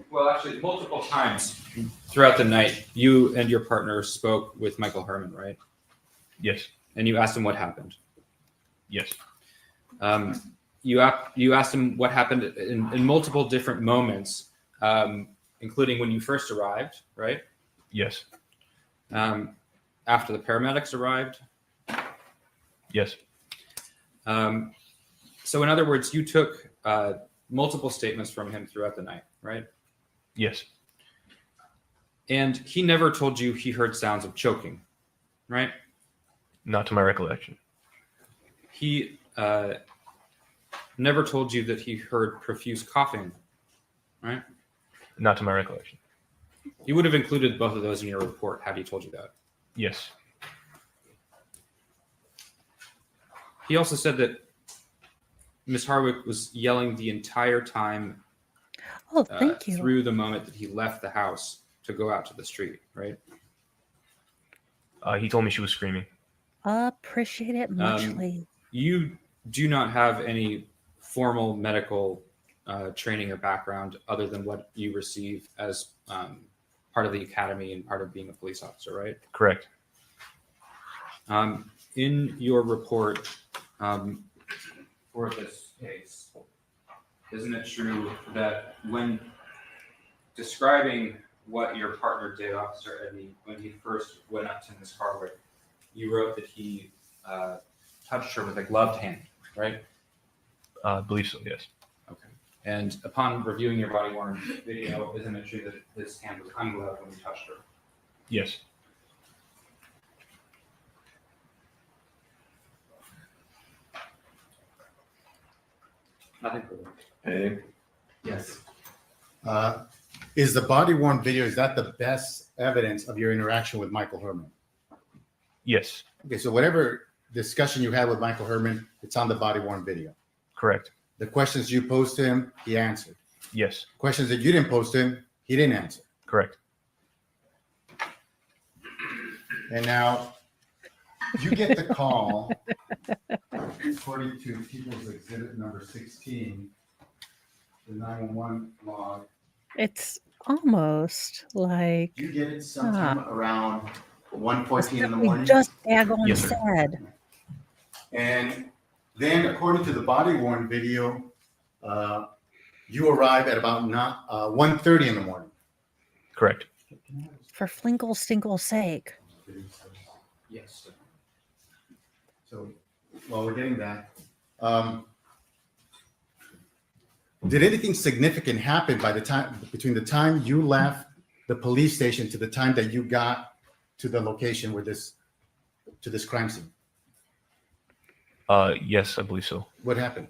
well, actually, multiple times throughout the night, you and your partner spoke with Michael Herman, right? Yes. And you asked him what happened. Yes. You asked him what happened in multiple different moments, including when you first arrived, right? Yes. After the paramedics arrived. Yes. So in other words, you took multiple statements from him throughout the night, right? Yes. And he never told you he heard sounds of choking, right? Not to my recollection. He never told you that he heard profuse coughing, right? Not to my recollection. You would have included both of those in your report had he told you that. Yes. He also said that Miss Harwick was yelling the entire time Oh, thank you. through the moment that he left the house to go out to the street, right? He told me she was screaming. Appreciate it muchly. You do not have any formal medical training or background other than what you receive as part of the academy and part of being a police officer, right? Correct. In your report for this case, isn't it true that when describing what your partner did, Officer Edney, when he first went up to Ms. Harwick, you wrote that he touched her with a gloved hand, right? I believe so, yes. Okay. And upon reviewing your body worn video, isn't it true that his hand was ungloved when he touched her? Yes. Nothing further. Anything? Yes. Is the body worn video, is that the best evidence of your interaction with Michael Herman? Yes. Okay, so whatever discussion you had with Michael Herman, it's on the body worn video. Correct. The questions you posed to him, he answered. Yes. Questions that you didn't pose to him, he didn't answer. Correct. And now you get the call, according to People's Exhibit number 16, the 911 log. It's almost like You get it sometime around 1:14 in the we morning. just daggone Yes, sir. said. And then, according to the body worn video, you arrive at about 1:30 in the morning. Correct. For Flinkle Stinkle's sake. Yes. So while we're getting that, did anything significant happen by the time between the time you left the police station to the time that you got to the location where this crime scene? Yes, I believe so. What happened?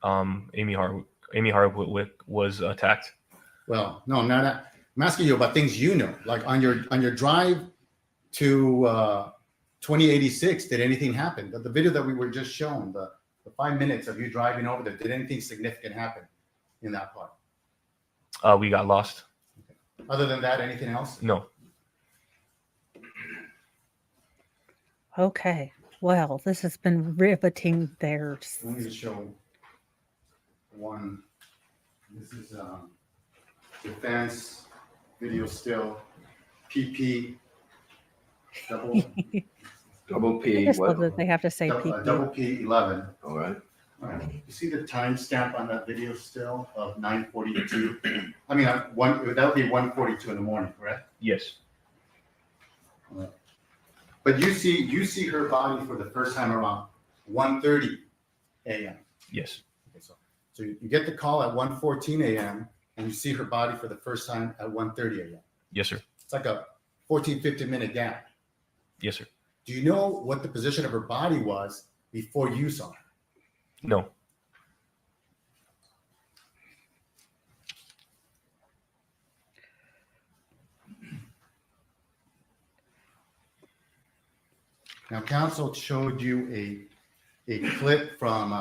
Amy Harwick was attacked. Well, no, I'm not. I'm asking you about things you know, like on your drive to 2086. Did anything happen? The video that we were just shown, the 5 minutes of you driving over there, did anything significant happen in that part? We got lost. Other than that, anything else? No. Okay. Well, this has been riveting there. Let me just show one. This is defense video still. PP double Double I P, just what? love that they have to say PP. double P 11. All right. All right. You see the timestamp on that video still of 9:42? I mean, that would be 1:42 in the morning, correct? Yes. But you see her body for the first time around 1:30 a.m. Yes. Okay, so you get the call at 1:14 a.m. and you see her body for the first time at 1:30 a.m. Yes, sir. It's like a 14-15 minute gap. Yes, sir. Do you know what the position of her body was before you saw her? No. Now, counsel showed you a clip from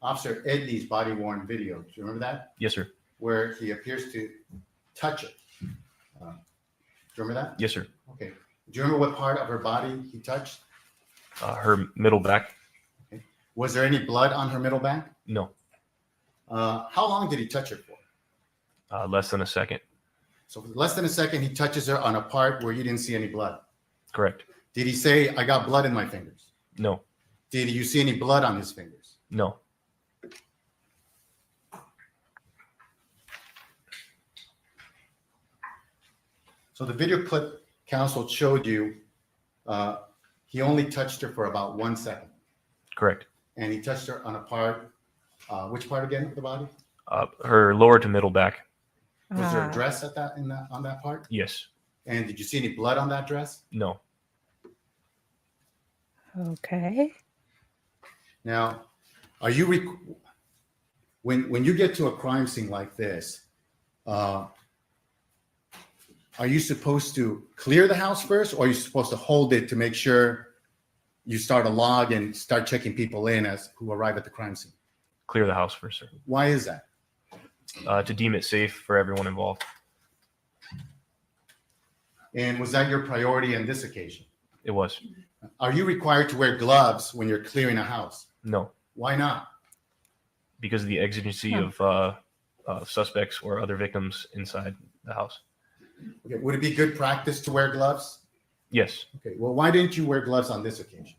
Officer Edney's body worn video. Do you remember that? Yes, sir. Where he appears to touch her. Do you remember that? Yes, sir. Okay. Do you remember what part of her body he touched? Her middle back. Was there any blood on her middle back? No. How long did he touch her for? Less than a second. So for less than a second, he touches her on a part where you didn't see any blood. Correct. Did he say, "I got blood in my fingers"? No. Did you see any blood on his fingers? No. So the video clip counsel showed you, he only touched her for about 1 second. Correct. And he touched her on a part, which part again of the body? Her lower to middle back. Was there Ah. a dress on that part? Yes. And did you see any blood on that dress? No. Okay. Now, are you, when you get to a crime scene like this, are you supposed to clear the house first, or are you supposed to hold it to make sure you start a log and start checking people in as who arrive at the crime scene? Clear the house first, sir. Why is that? To deem it safe for everyone involved. And was that your priority on this occasion? It was. Are you required to wear gloves when you're clearing a house? No, Why not? because of the exigency of suspects or other victims inside the house. Okay, would it be good practice to wear gloves? Yes. Okay, well, why didn't you wear gloves on this occasion?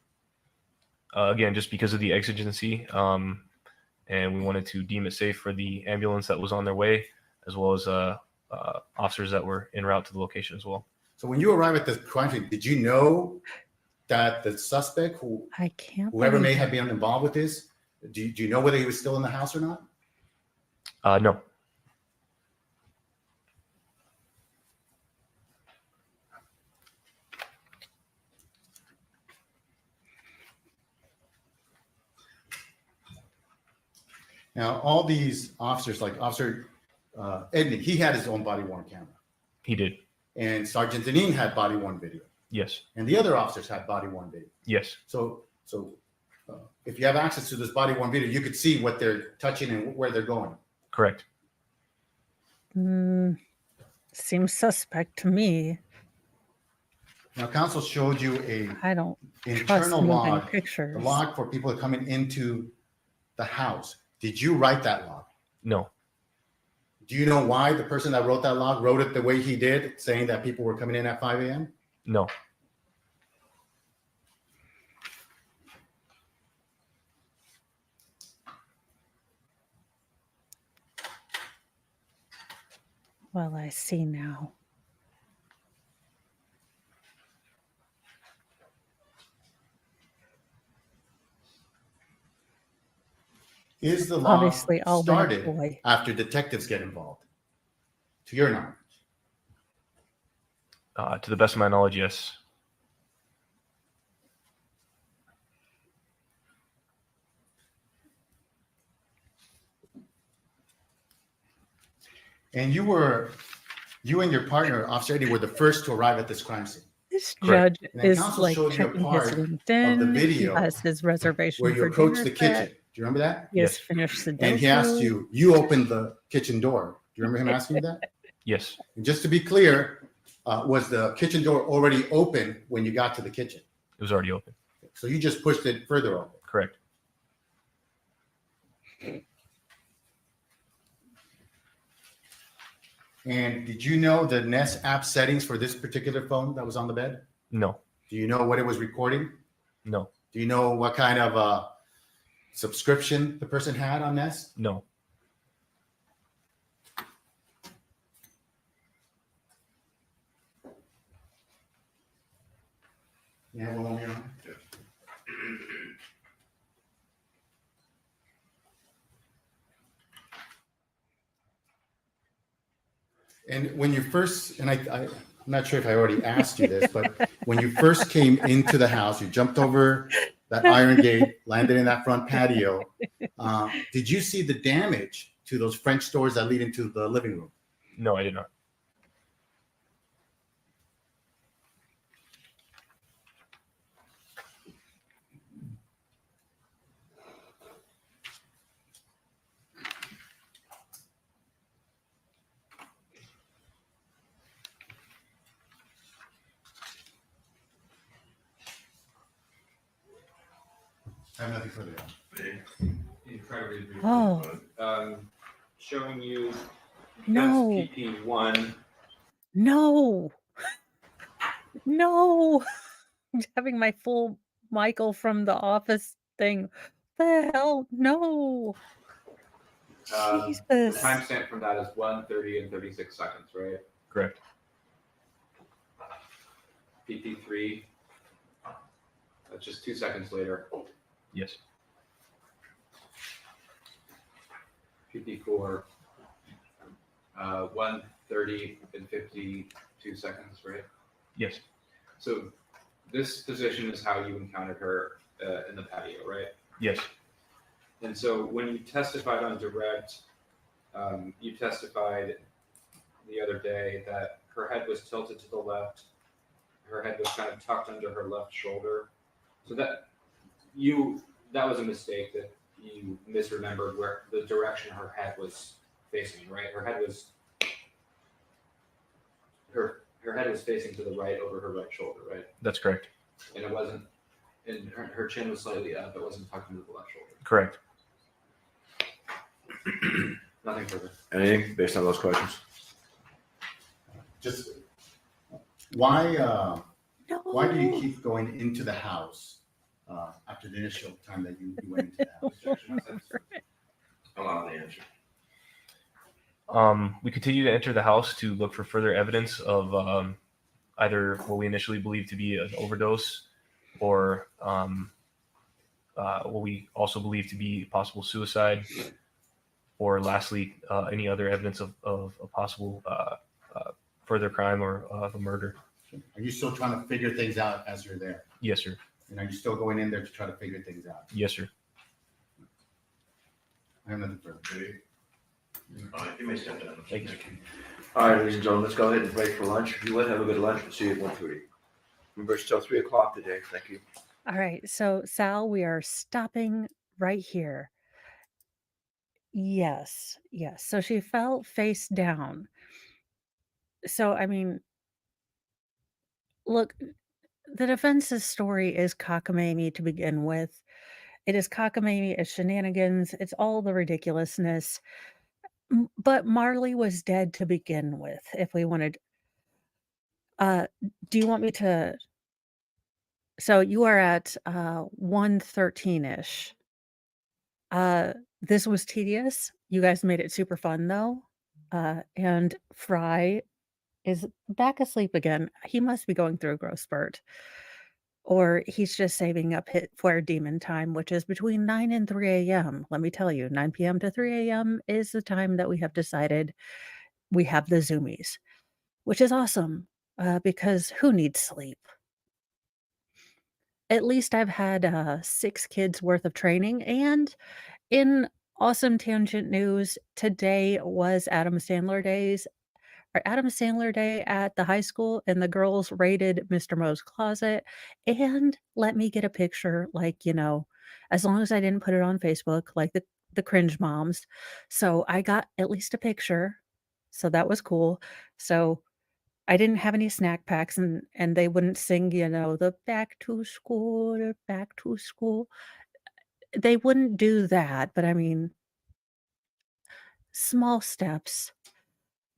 Again, just because of the exigency, and we wanted to deem it safe for the ambulance that was on their way, as well as officers that were en route to the location as well. So when you arrive at the crime scene, did you know that the suspect, I can't. whoever may believe have been involved with this, do you know whether he was still in the house or not? No. Now, all these officers, like Officer Edney, he had his own body-worn camera. He did. And Sergeant Deneen had body-worn video. Yes. And the other officers had body-worn video. Yes. So if you have access to this body-worn video, you could see what they're touching and where they're going. Correct. seems suspect to me. Now, counsel showed you a I don't trust internal moving log, pictures. the log for people coming into the house. Did you write that log? No. Do you know why the person that wrote that log wrote it the way he did, saying that people were coming in at 5 a.m.? No. Well, I see now. Is the law Obviously, all been a started ploy. after detectives get involved? To your knowledge. To the best of my knowledge, yes. And you and your partner, Officer Eddie, were the first to arrive at this crime scene. This Correct. judge And then is counsel like showed you a checking his part LinkedIn. video he has his reservation where you for approached dinner the kitchen. set. Do you remember that? He has Yes. finished the And he asked you opened the kitchen door. Do you remember him asking you that? Yes. And just to be clear, was the kitchen door already open when you got to the kitchen? It was already open. So you just pushed it further open. Correct. And did you know the Nest app settings for this particular phone that was on the bed? No. Do you know what it was recording? No. Do you know what kind of subscription the person had on Nest? No. Yeah, well, on your own. And when you first, and I'm not sure if I already asked you this, but when you first came into the house, you jumped over that iron gate, landed in that front patio. Did you see the damage to those French doors that lead into the living room? No, I did not. I have nothing further on. Incredibly briefly. Oh, Showing you no, PP1. no, no. I'm having my full Michael from the office thing. The hell? No. The Jesus. timestamp from that is 1:30 and 36 seconds, right? Correct. PP3. That's just 2 seconds later. Yes. PP4. 1:30 and 52 seconds, right? Yes. So this position is how you encountered her in the patio, right? Yes. And so when you testified on direct, you testified the other day that her head was tilted to the left, her head was kind of tucked under her left shoulder. So that was a mistake, that you misremembered where the direction her head was facing, right? Her head was facing to the right over her right shoulder, right? That's correct. And it wasn't, and her chin was slightly up, it wasn't tucked into the left shoulder. Correct. Nothing further. Anything based on those questions? Just why No. do you keep going into the house after the initial time that you went into the house? Allow the answer. We continue to enter the house to look for further evidence of either what we initially believed to be an overdose or what we also believe to be possible suicide, or lastly, any other evidence of a possible further crime or of a murder. Are you still trying to figure things out as you're there? Yes, sir. And are you still going in there to try to figure things out? Yes, sir. I have nothing further. All right, you may step down. Thank you. All right, ladies and gentlemen, let's go ahead and break for lunch. If you would, have a good lunch. We'll see you at 1:30. Remember, it's till 3 o'clock today. Thank you. All right. So, Sal, we are stopping right here. Yes. Yes. So she fell face down. So, I mean, look, the defense's story is cockamamie to begin with. It is cockamamie, it's shenanigans, it's all the ridiculousness. But Marley was dead to begin with, if we wanted. Do you want me to? So you are at 113-ish. This was tedious. You guys made it super fun though. And Fry is back asleep again. He must be going through a growth spurt. Or he's just saving up hit for demon time, which is between 9 and 3 a.m. Let me tell you, 9 p.m. to 3 a.m. is the time that we have decided we have the zoomies, which is awesome because who needs sleep? At least I've had 6 kids worth of training. And in awesome tangent news, today was Adam Sandler Day at the high school, and the girls raided Mr. Moe's closet and let me get a picture, like, as long as I didn't put it on Facebook, like the cringe moms. So I got at least a picture. So that was cool. So I didn't have any snack packs, and they wouldn't sing, the back to school. They wouldn't do that, but I mean, small steps.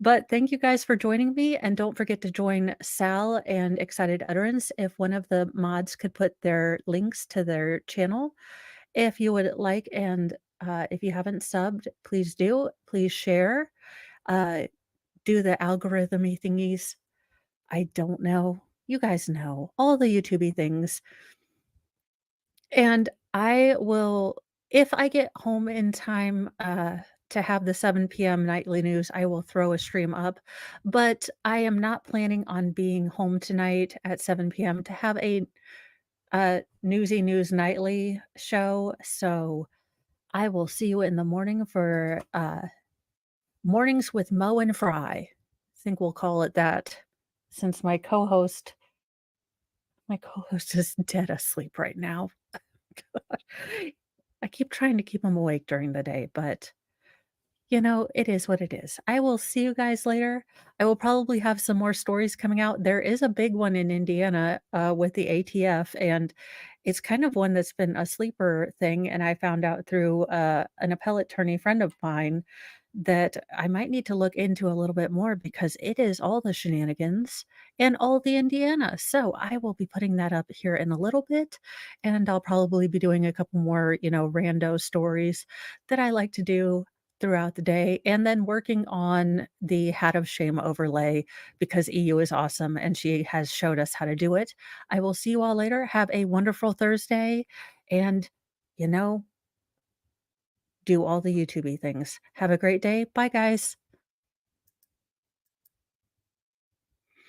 But thank you guys for joining me, and don't forget to join Sal and Excited Utterance if one of the mods could put their links to their channel. If you would like, and if you haven't subbed, please do. Please share. Uh, do the algorithmy thingies. I don't know. You guys know all the YouTubey things. And I will, if I get home in time to have the 7 p.m. nightly news, I will throw a stream up. But I am not planning on being home tonight at 7 p.m. to have a Newsy News Nightly show. So I will see you in the morning for Mornings with Mo and Fry. I think we'll call it that, since my co-host is dead asleep right now. I keep trying to keep him awake during the day, but it is what it is. I will see you guys later. I will probably have some more stories coming out. There is a big one in Indiana with the ATF, and it's kind of one that's been a sleeper thing. And I found out through an appellate attorney friend of mine that I might need to look into a little bit more because it is all the shenanigans and all the Indiana. So I will be putting that up here in a little bit, and I'll probably be doing a couple more, rando stories that I like to do throughout the day, and then working on the Hat of Shame overlay because EU is awesome and she has showed us how to do it. I will see you all later. Have a wonderful Thursday, and do all the YouTubey things. Have a great day. Bye, guys.